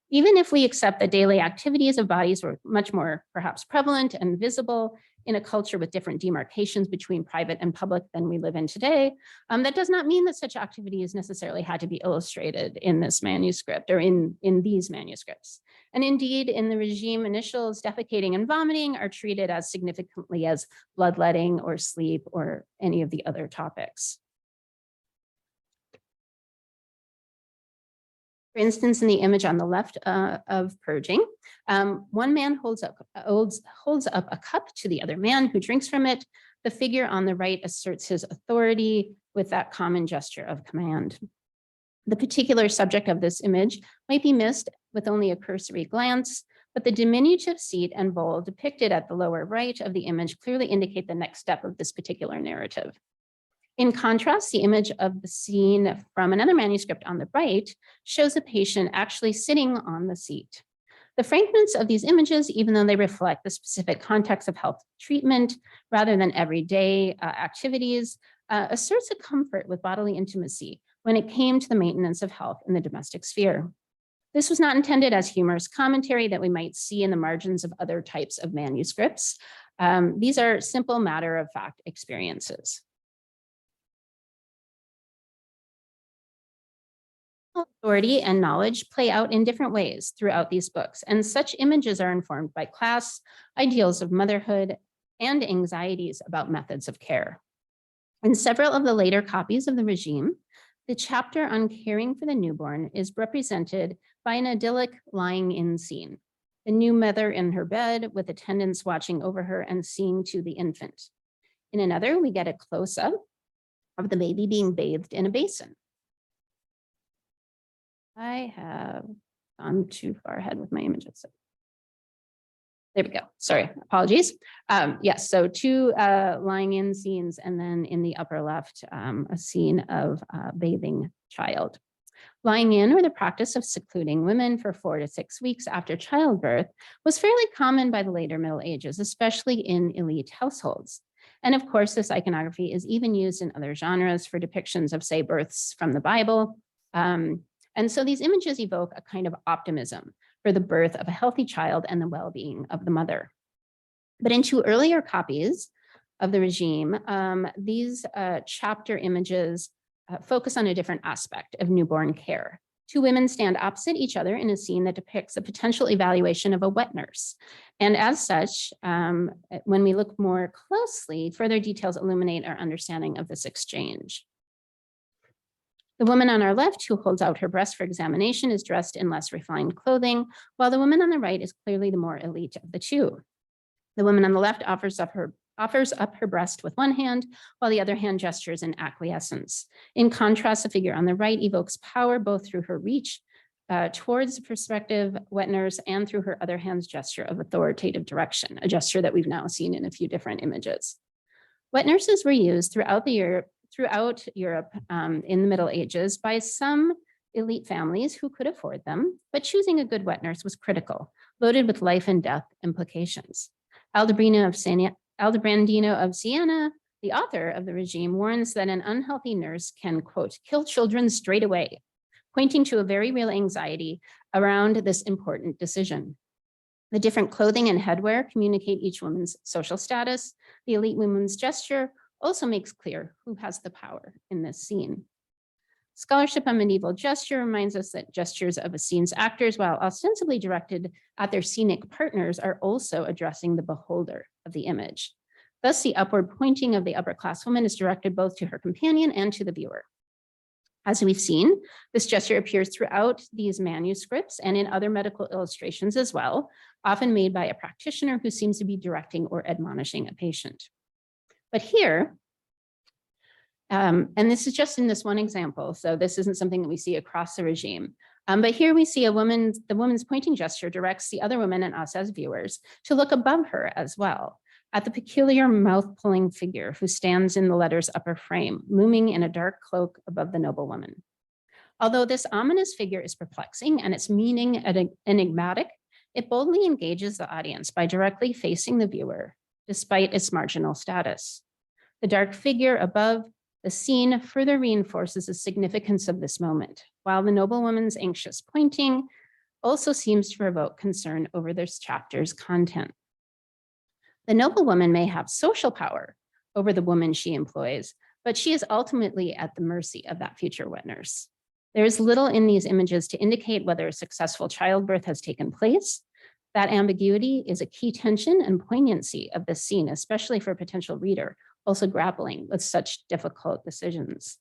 Even if we accept that daily activities of bodies were much more perhaps prevalent and visible in a culture with different demarcations between private and public than we live in today, that does not mean that such activities necessarily had to be illustrated in this manuscript or in these manuscripts. And indeed, in the regime, initials defecating and vomiting are treated as significantly as bloodletting or sleep or any of the other topics. For instance, in the image on the left of purging, one man holds up a cup to the other man who drinks from it. The figure on the right asserts his authority with that common gesture of command. The particular subject of this image might be missed with only a cursory glance, but the diminutive seat and bowl depicted at the lower right of the image clearly indicate the next step of this particular narrative. In contrast, the image of the scene from another manuscript on the right shows a patient actually sitting on the seat. The frankness of these images, even though they reflect the specific context of health treatment rather than everyday activities, asserts a comfort with bodily intimacy when it came to the maintenance of health in the domestic sphere. This was not intended as humorous commentary that we might see in the margins of other types of manuscripts. These are simple matter-of-fact experiences. Authority and knowledge play out in different ways throughout these books, and such images are informed by class, ideals of motherhood, and anxieties about methods of care. In several of the later copies of the regime, the chapter on caring for the newborn is represented by an idyllic lying-in scene, the new mother in her bed with attendants watching over her and seeing to the infant. In another, we get a close-up of the baby being bathed in a basin. I have gone too far ahead with my images. There we go. Sorry, apologies. Yes, so two lying in scenes, and then in the upper left, a scene of a bathing child. Lying in, or the practice of secluding women for 4 to 6 weeks after childbirth, was fairly common by the later Middle Ages, especially in elite households. And of course, this iconography is even used in other genres for depictions of, say, births from the Bible. And so these images evoke a kind of optimism for the birth of a healthy child and the well-being of the mother. But in two earlier copies of the regime, these chapter images focus on a different aspect of newborn care. Two women stand opposite each other in a scene that depicts a potential evaluation of a wet nurse. And as such, when we look more closely, further details illuminate our understanding of this exchange. The woman on our left, who holds out her breast for examination, is dressed in less refined clothing, while the woman on the right is clearly the more elite of the two. The woman on the left offers up her breast with one hand, while the other hand gestures in acquiescence. In contrast, the figure on the right evokes power both through her reach towards the prospective wet nurse and through her other hand's gesture of authoritative direction, a gesture that we've now seen in a few different images. Wet nurses were used throughout Europe in the Middle Ages by some elite families who could afford them, but choosing a good wet nurse was critical, loaded with life and death implications. Aldobrandino of Siena, the author of the regime, warns that an unhealthy nurse can, quote, kill children straight away, pointing to a very real anxiety around this important decision. The different clothing and headwear communicate each woman's social status. The elite woman's gesture also makes clear who has the power in this scene. Scholarship on medieval gesture reminds us that gestures of a scene's actors, while ostensibly directed at their scenic partners, are also addressing the beholder of the image. Thus, the upward pointing of the upper class woman is directed both to her companion and to the viewer. As we've seen, this gesture appears throughout these manuscripts and in other medical illustrations as well, often made by a practitioner who seems to be directing or admonishing a patient. But here, and this is just in this one example, so this isn't something that we see across the regime, but here we see the woman's pointing gesture directs the other woman and us as viewers to look above her as well, at the peculiar mouth-pulling figure who stands in the letter's upper frame, looming in a dark cloak above the noble woman. Although this ominous figure is perplexing and its meaning enigmatic, it boldly engages the audience by directly facing the viewer, despite its marginal status. The dark figure above the scene further reinforces the significance of this moment. While the noble woman's anxious pointing also seems to provoke concern over this chapter's content. The noblewoman may have social power over the woman she employs, but she is ultimately at the mercy of that future wet nurse. There is little in these images to indicate whether a successful childbirth has taken place. That ambiguity is a key tension and poignancy of this scene, especially for a potential reader also grappling with such difficult decisions.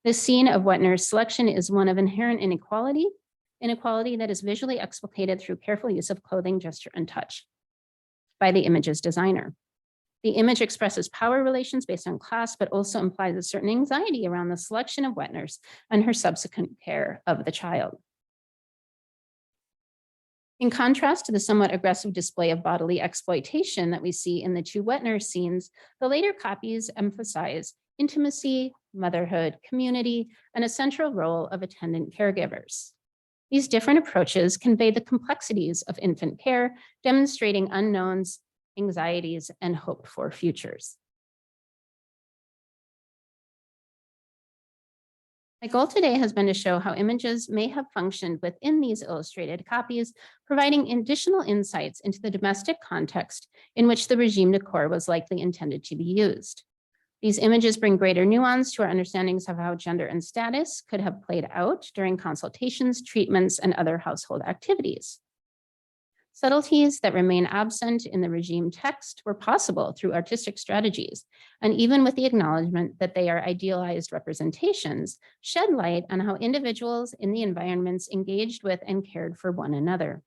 This scene of wet nurse selection is one of inherent inequality that is visually explicated through careful use of clothing, gesture, and touch by the image's designer. The image expresses power relations based on class, but also implies a certain anxiety around the selection of wet nurse and her subsequent care of the child. In contrast to the somewhat aggressive display of bodily exploitation that we see in the two wet nurse scenes, the later copies emphasize intimacy, motherhood, community, and a central role of attendant caregivers. These different approaches convey the complexities of infant care, demonstrating unknowns, anxieties, and hoped for futures. My goal today has been to show how images may have functioned within these illustrated copies, providing additional insights into the domestic context in which the regime decor was likely intended to be used. These images bring greater nuance to our understandings of how gender and status could have played out during consultations, treatments, and other household activities. Subtleties that remain absent in the regime text were possible through artistic strategies, and even with the acknowledgement that they are idealized representations, shed light on how individuals in the environments engaged with and cared for one another.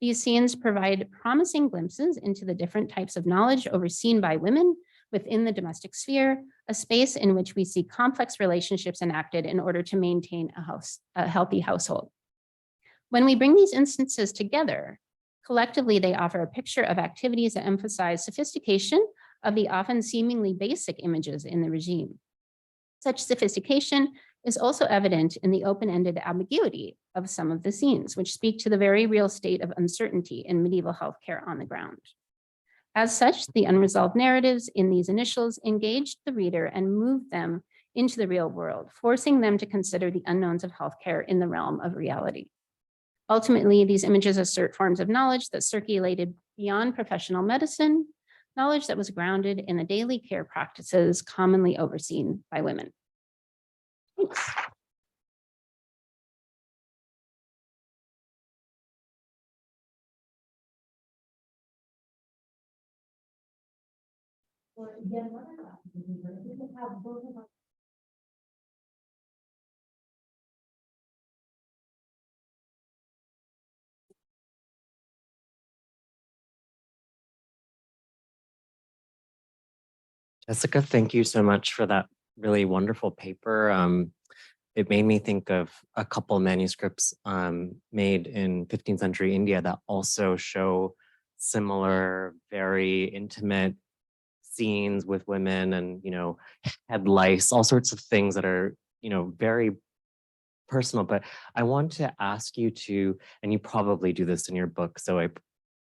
These scenes provide promising glimpses into the different types of knowledge overseen by women within the domestic sphere, a space in which we see complex relationships enacted in order to maintain a healthy household. When we bring these instances together, collectively, they offer a picture of activities that emphasize sophistication of the often seemingly basic images in the regime. Such sophistication is also evident in the open-ended ambiguity of some of the scenes, which speak to the very real state of uncertainty in medieval healthcare on the ground. As such, the unresolved narratives in these initials engaged the reader and moved them into the real world, forcing them to consider the unknowns of healthcare in the realm of reality. Ultimately, these images assert forms of knowledge that circulated beyond professional medicine, knowledge that was grounded in the daily care practices commonly overseen by women. Thanks. Jessica, thank you so much for that really wonderful paper. It made me think of a couple manuscripts made in 15th century India that also show similar, very intimate scenes with women and, head lice, all sorts of things that are, very personal. But I want to ask you to, and you probably do this in your book, so I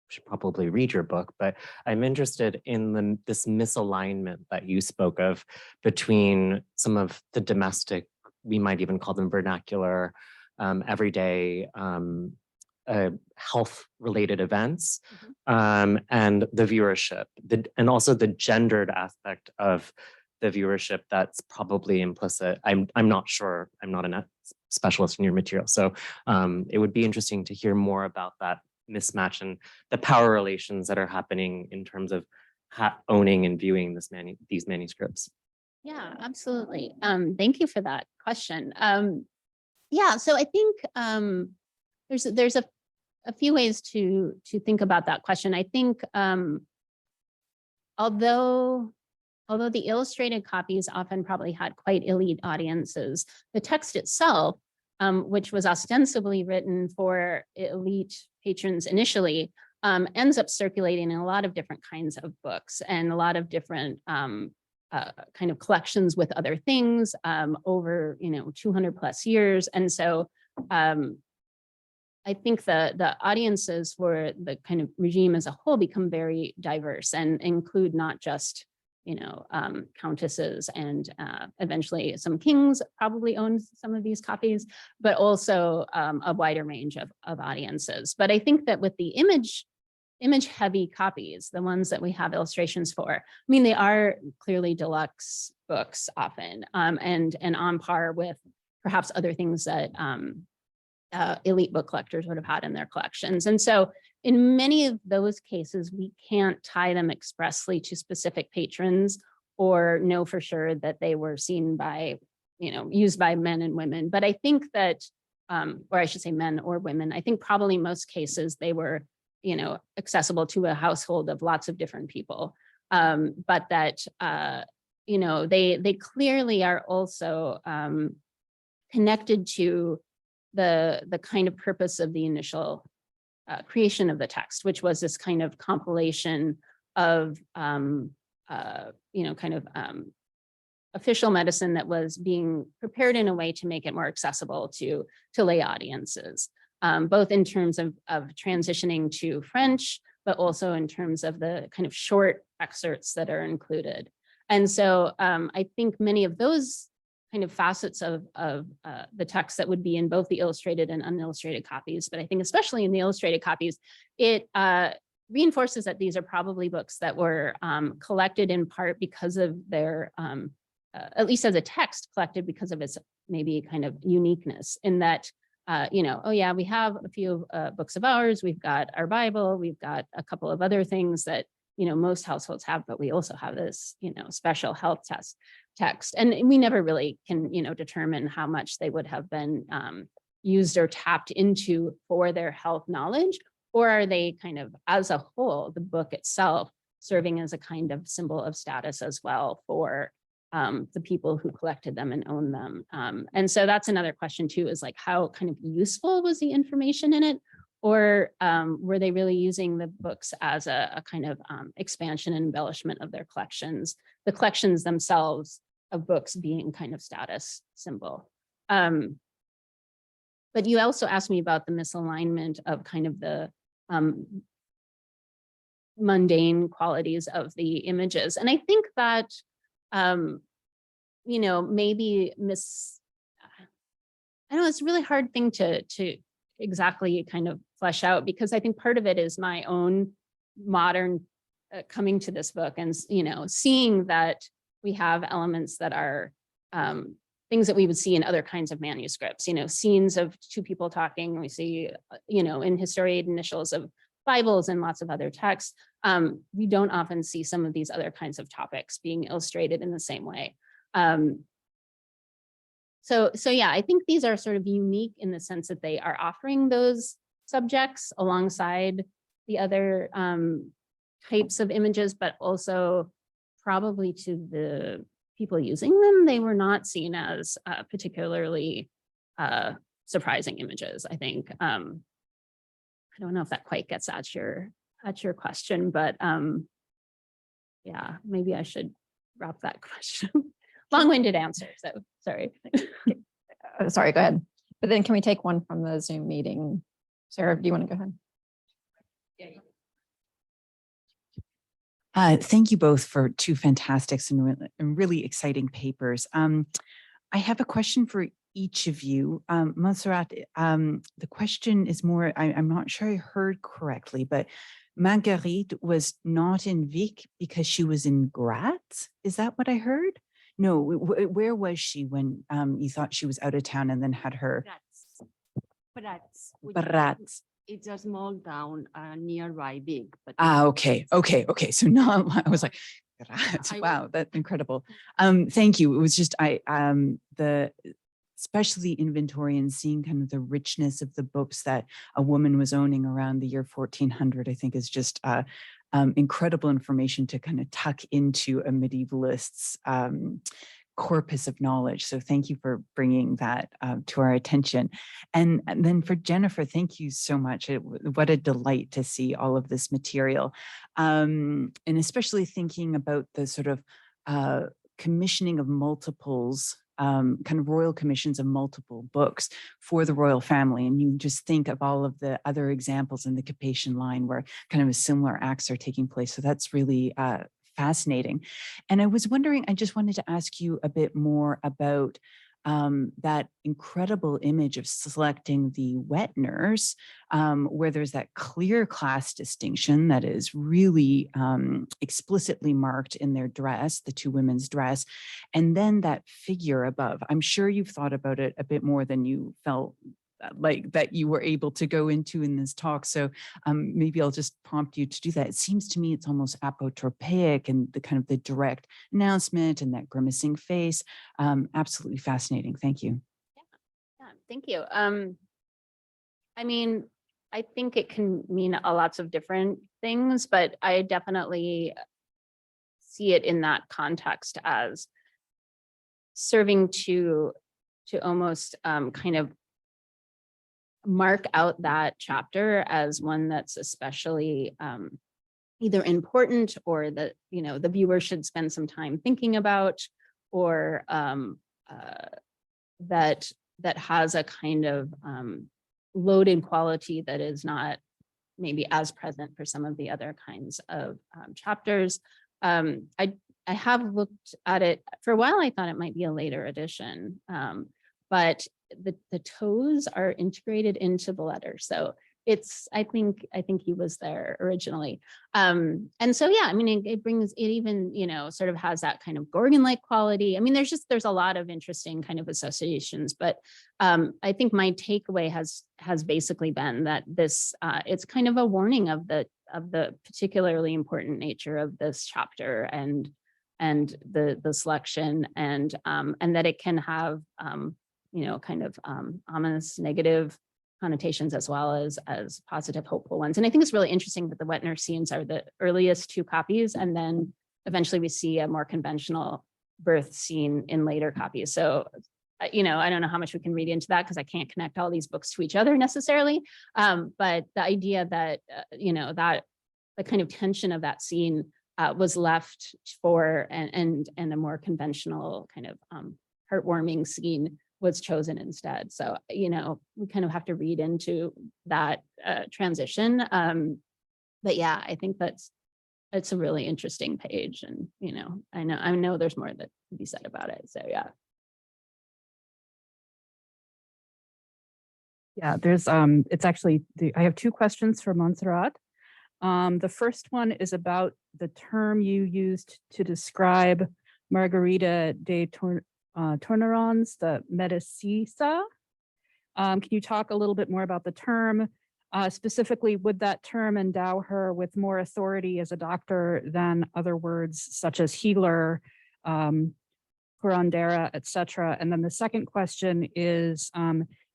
should probably read your book, but I'm interested in this misalignment that you spoke of between some of the domestic, we might even call them vernacular, everyday health-related events, and the viewership, and also the gendered aspect of the viewership that's probably implicit. I'm not sure, I'm not a specialist in your material, so it would be interesting to hear more about that mismatch and the power relations that are happening in terms of owning and viewing these manuscripts. Yeah, absolutely. Thank you for that question. Yeah, so I think there's a few ways to think about that question. I think although the illustrated copies often probably had quite elite audiences, the text itself, which was ostensibly written for elite patrons initially, ends up circulating in a lot of different kinds of books and a lot of different kind of collections with other things over 200 plus years. And so I think the audiences for the kind of regime as a whole become very diverse and include not just countesses and eventually some kings probably owned some of these copies, but also a wider range of audiences. But I think that with the image heavy copies, the ones that we have illustrations for, I mean, they are clearly deluxe books often, and on par with perhaps other things that elite book collectors would have had in their collections. And so in many of those cases, we can't tie them expressly to specific patrons or know for sure that they were seen by, used by men and women. But I think that, or I should say men or women, I think probably most cases they were, accessible to a household of lots of different people. But that, they clearly are also connected to the kind of purpose of the initial creation of the text, which was this kind of compilation of, official medicine that was being prepared in a way to make it more accessible to lay audiences, both in terms of transitioning to French, but also in terms of the kind of short excerpts that are included. And so I think many of those kind of facets of the text that would be in both the illustrated and unillustrated copies, but I think especially in the illustrated copies, it reinforces that these are probably books that were collected in part because of their, at least as a text, collected because of its maybe kind of uniqueness in that, oh yeah, we have a few books of ours, we've got our Bible, we've got a couple of other things that, most households have, but we also have this, special health text. And we never really can, determine how much they would have been used or tapped into for their health knowledge, or are they kind of, as a whole, the book itself serving as a kind of symbol of status as well for the people who collected them and owned them. And so that's another question too, is like how kind of useful was the information in it? Or were they really using the books as a kind of expansion and embellishment of their collections, the collections themselves of books being kind of status symbol. But you also asked me about the misalignment of kind of the mundane qualities of the images. And I think that, maybe I know it's a really hard thing to exactly kind of flesh out, because I think part of it is my own modern coming to this book and, seeing that we have elements that are things that we would see in other kinds of manuscripts, scenes of two people talking. We see, in historiated initials of Bibles and lots of other texts. We don't often see some of these other kinds of topics being illustrated in the same way. So yeah, I think these are sort of unique in the sense that they are offering those subjects alongside the other types of images, but also probably to the people using them, they were not seen as particularly surprising images, I think. I don't know if that quite gets at your question, but yeah, maybe I should wrap that question. Long-winded answer, so sorry. Sorry, go ahead. But then can we take one from the Zoom meeting? Sarah, do you want to go ahead? Thank you both for two fantastic and really exciting papers. I have a question for each of you. Montserrat, the question is more, I'm not sure I heard correctly, but Marguerite was not in Vic because she was in Graz. Is that what I heard? No, where was she when you thought she was out of town and then had her? Prats. Prats. It's a small town nearby Vic. But Okay. So not, I was like, Graz. Wow, that's incredible. Thank you. It was just, especially inventory and seeing kind of the richness of the books that a woman was owning around the year 1400, I think is just incredible information to kind of tuck into a medievalist's corpus of knowledge. So thank you for bringing that to our attention. And then for Jennifer, thank you so much. What a delight to see all of this material. And especially thinking about the sort of commissioning of multiples, kind of royal commissions of multiple books for the royal family. And you just think of all of the other examples in the Capetian line where kind of a similar acts are taking place. So that's really fascinating. And I was wondering, I just wanted to ask you a bit more about that incredible image of selecting the wet nurse, where there's that clear class distinction that is really explicitly marked in their dress, the two women's dress, and then that figure above. I'm sure you've thought about it a bit more than you felt like that you were able to go into in this talk. So maybe I'll just prompt you to do that. It seems to me it's almost apotropaic and the kind of the direct announcement and that grimacing face. Absolutely fascinating. Thank you. Yeah, thank you. I mean, I think it can mean lots of different things, but I definitely see it in that context as serving to almost kind of mark out that chapter as one that's especially either important or that, you know, the viewer should spend some time thinking about, or that has a kind of loaded quality that is not maybe as present for some of the other kinds of chapters. I have looked at it for a while. I thought it might be a later edition, but the toes are integrated into the letter. So it's, I think he was there originally. And so, yeah, I mean, it brings, it even, you know, sort of has that kind of Gorgon-like quality. I mean, there's a lot of interesting kind of associations, but I think my takeaway has basically been that this, it's kind of a warning of the particularly important nature of this chapter and the selection, and that it can have, you know, kind of ominous negative connotations as well as positive, hopeful ones. And I think it's really interesting that the wet nurse scenes are the earliest two copies, and then eventually we see a more conventional birth scene in later copies. So, you know, I don't know how much we can read into that because I can't connect all these books to each other necessarily. But the idea that, you know, that the kind of tension of that scene was left for and a more conventional kind of heartwarming scene was chosen instead. So, you know, we kind of have to read into that transition. But yeah, I think it's a really interesting page, and, you know, I know there's more that can be said about it. So yeah. Yeah, there's it's actually I have two questions for Montserrat. The first one is about the term you used to describe Margarita de Torneron's, the Medicisa. Can you talk a little bit more about the term? Specifically, would that term endow her with more authority as a doctor than other words such as healer, curandera, etc.? And then the second question is,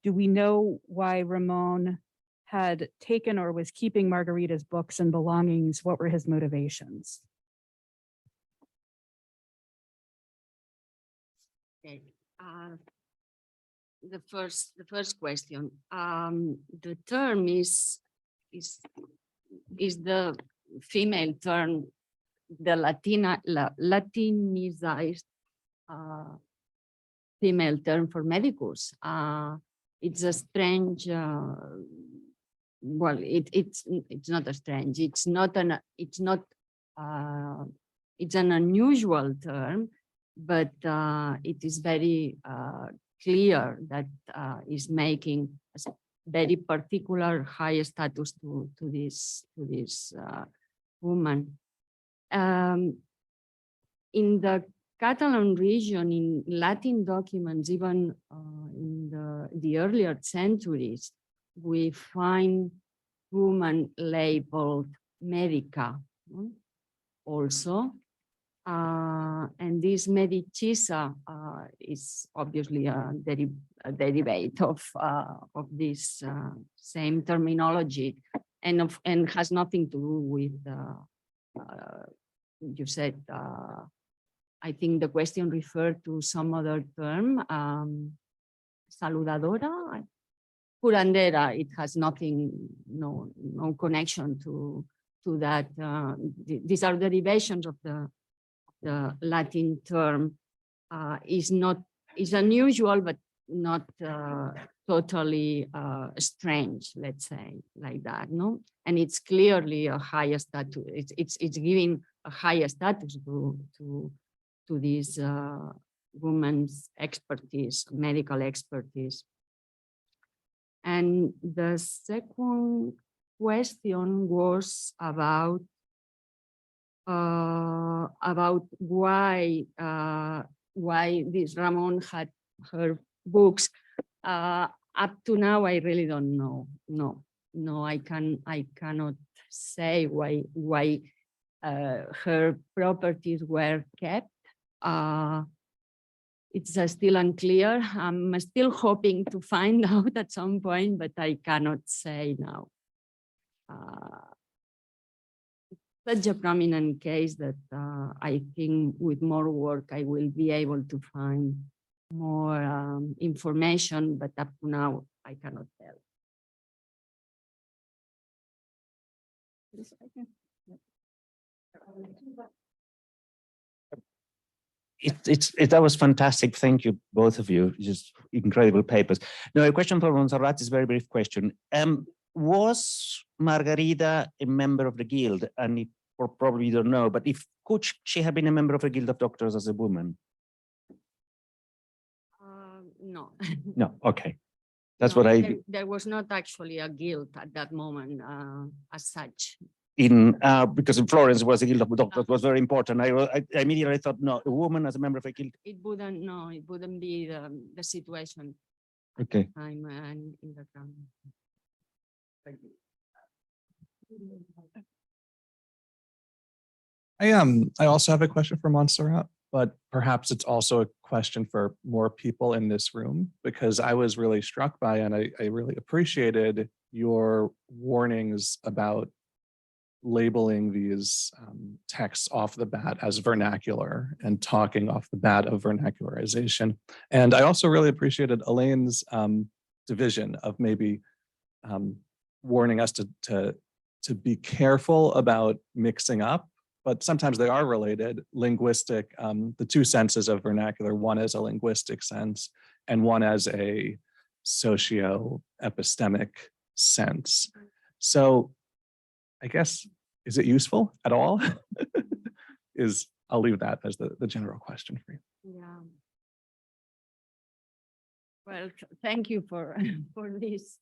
do we know why Ramon had taken or was keeping Margarita's books and belongings? What were his motivations? Okay. The first question. The term is the female term, the Latinized female term for medicus. It's a strange. Well, it's not a strange. It's an unusual term, but it is very clear that is making a very particular high status to this woman. In the Catalan region, in Latin documents, even in the earlier centuries, we find woman labeled medica also. And this medicisa is obviously a derivate of this same terminology, and has nothing to do with you said. I think the question referred to some other term, saludadora, curandera. It has nothing, no connection to that. These are derivations of the Latin term. Is unusual, but not totally strange, let's say, like that, no? And it's clearly a higher status. It's giving a higher status to this woman's expertise, medical expertise. And the second question was about why this Ramon had her books. Up to now, I really don't know. No, I cannot say why her properties were kept. It's still unclear. I'm still hoping to find out at some point, but I cannot say now. Such a prominent case that I think with more work, I will be able to find more information, but up to now, I cannot tell. That was fantastic. Thank you, both of you. Just incredible papers. Now, a question for Montserrat is a very brief question. Was Margarida a member of the Guild? And if, or probably you don't know, but if could she have been a member of the Guild of Doctors as a woman? No. No. Okay, that's No, what there was not actually a guild at that moment as such. Because in Florence was a Guild of Doctors was very important. I immediately thought, no, a woman as a member of a guild. It wouldn't be the situation. Okay. I'm in the ground. Thank you. I also have a question for Montserrat, but perhaps it's also a question for more people in this room, because I was really struck by, and I really appreciated your warnings about labeling these texts off the bat as vernacular and talking off the bat of vernacularization. And I also really appreciated Elaine's division of maybe warning us to be careful about mixing up, but sometimes they are related. Linguistic, the two senses of vernacular, one as a linguistic sense and one as a socio-epistemic sense. So I guess, is it useful at all? I'll leave that as the general question for you. Yeah. Well, thank you for this,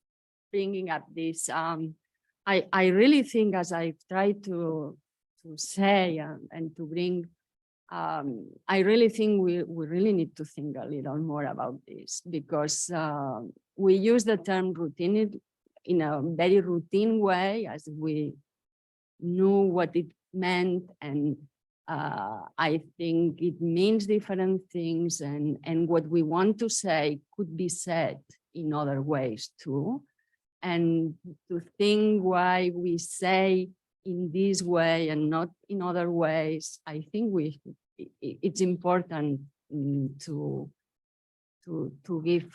bringing up this. I really think, as I've tried to say and to bring, I really think we really need to think a little more about this, because we use the term routine in a very routine way, as we knew what it meant, and I think it means different things, and what we want to say could be said in other ways too. And to think why we say in this way and not in other ways, I think it's important to give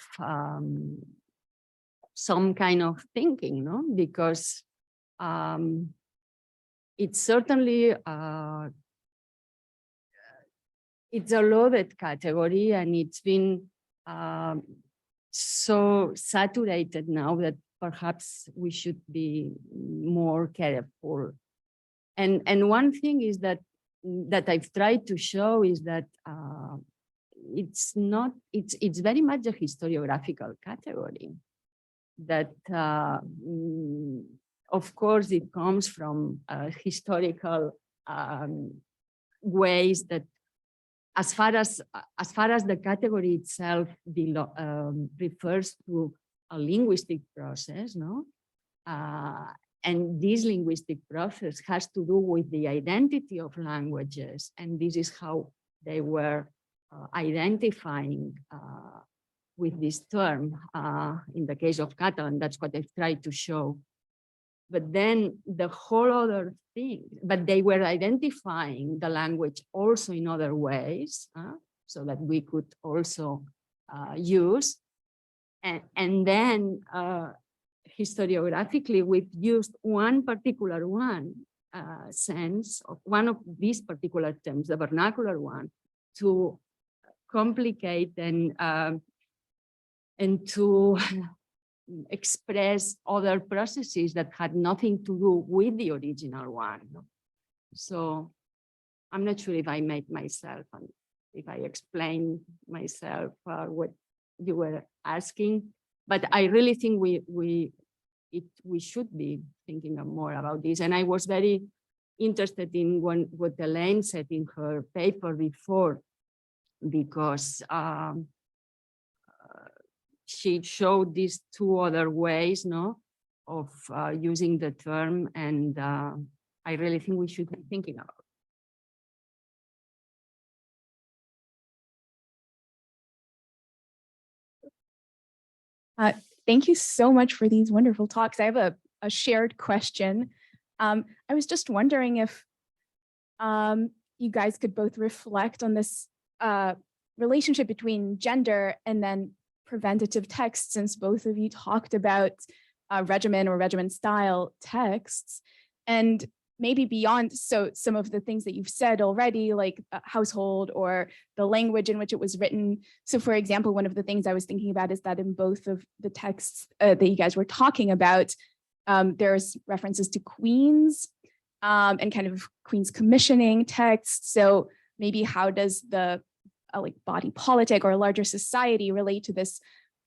some kind of thinking, no? Because it's certainly it's a loaded category, and it's been so saturated now that perhaps we should be more careful. And one thing is that I've tried to show is that it's very much a historiographical category. That of course it comes from historical ways that, as far as the category itself refers to a linguistic process, no? And this linguistic process has to do with the identity of languages, and this is how they were identifying with this term. In the case of Catalan, that's what I've tried to show. But then the whole other thing, but they were identifying the language also in other ways, so that we could also use. And then historiographically, we've used one particular sense of one of these particular terms, the vernacular one, to complicate and to express other processes that had nothing to do with the original one. So I'm not sure if I made myself and if I explained myself what you were asking, but I really think we should be thinking more about this. And I was very interested in what Elaine said in her paper before, because she showed these two other ways, no, of using the term, and I really think we should be thinking about. Thank you so much for these wonderful talks. I have a shared question. I was just wondering if you guys could both reflect on this relationship between gender and then preventative text, since both of you talked about regimen or regimen style texts, and maybe beyond some of the things that you've said already, like household or the language in which it was written. So for example, one of the things I was thinking about is that in both of the texts that you guys were talking about, there's references to queens and kind of queens commissioning texts. So maybe how does the like body politic or larger society relate to this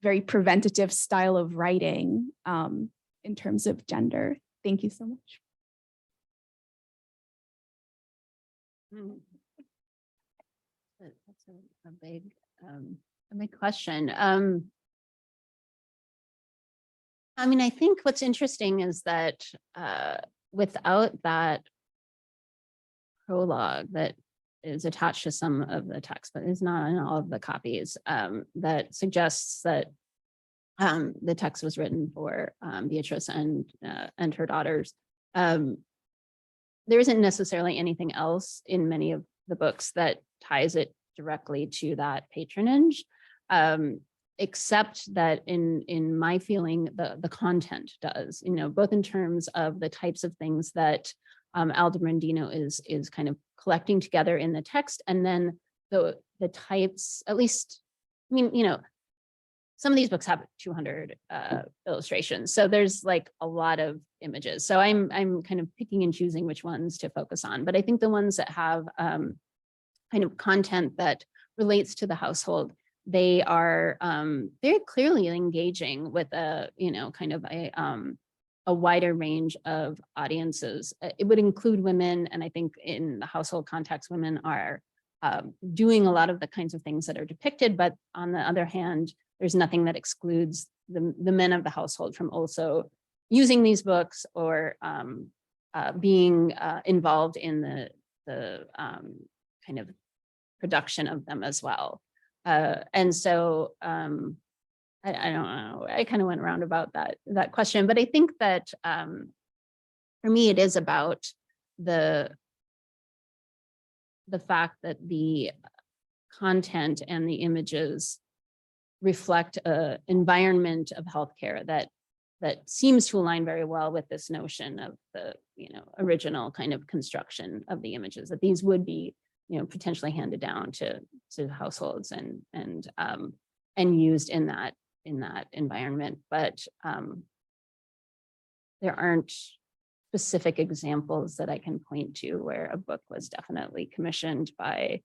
very preventative style of writing in terms of gender? Thank you so much. That's a big question. I mean, I think what's interesting is that without that prologue that is attached to some of the text, but is not in all of the copies, that suggests that the text was written for Beatrice and her daughters. There isn't necessarily anything else in many of the books that ties it directly to that patronage, except that in my feeling, the content does, you know, both in terms of the types of things that Aldebrandino is kind of collecting together in the text, and then the types, at least, I mean, you know, some of these books have 200 illustrations, so there's like a lot of images. So I'm kind of picking and choosing which ones to focus on, but I think the ones that have kind of content that relates to the household, they are very clearly engaging with a, you know, kind of a wider range of audiences. It would include women, and I think in the household context, women are doing a lot of the kinds of things that are depicted, but on the other hand, there's nothing that excludes the men of the household from also using these books or being involved in the kind of production of them as well. And so I don't know, I kind of went around about that question, but I think that for me, it is about the fact that the content and the images reflect an environment of healthcare that seems to align very well with this notion of the, you know, original kind of construction of the images, that these would be, you know, potentially handed down to households and used in that environment. But there aren't specific examples that I can point to where a book was definitely commissioned by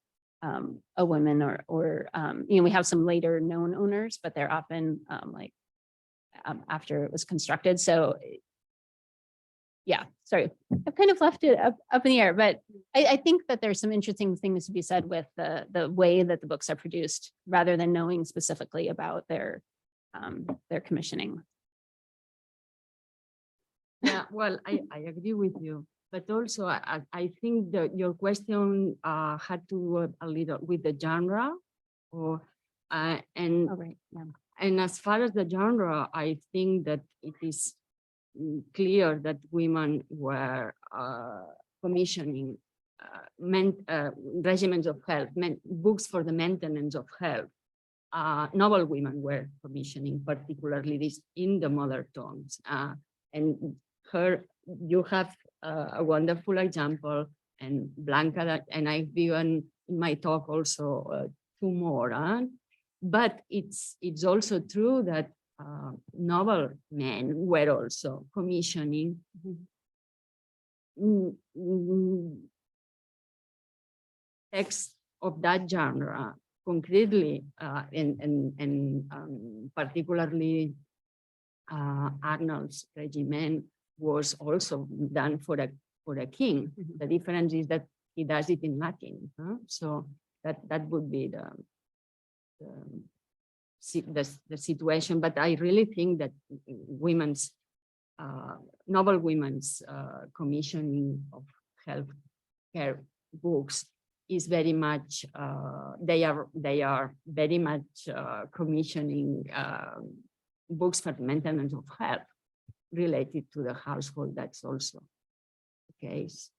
a woman or you know, we have some later known owners, but they're often after it was constructed. So yeah, sorry, I've kind of left it up in the air, but I think that there's some interesting things to be said with the way that the books are produced, rather than knowing specifically about their commissioning. Yeah, well, I agree with you, but also I think that your question had to do a little with the genre, or and Oh, right. Yeah. and as far as the genre, I think that it is clear that women were commissioning regimens of health, books for the maintenance of health. Noble women were commissioning, particularly this in the mother tongues. And you have a wonderful example, and Blanca, and I've given in my talk also two more. But it's also true that noble men were also commissioning texts of that genre concretely, and particularly Arnold's regimen was also done for a king. The difference is that he does it in Latin. So that would be the situation. But I really think that women's novel women's commissioning of healthcare books is very much they are very much commissioning books for maintenance of health related to the household. That's also the case.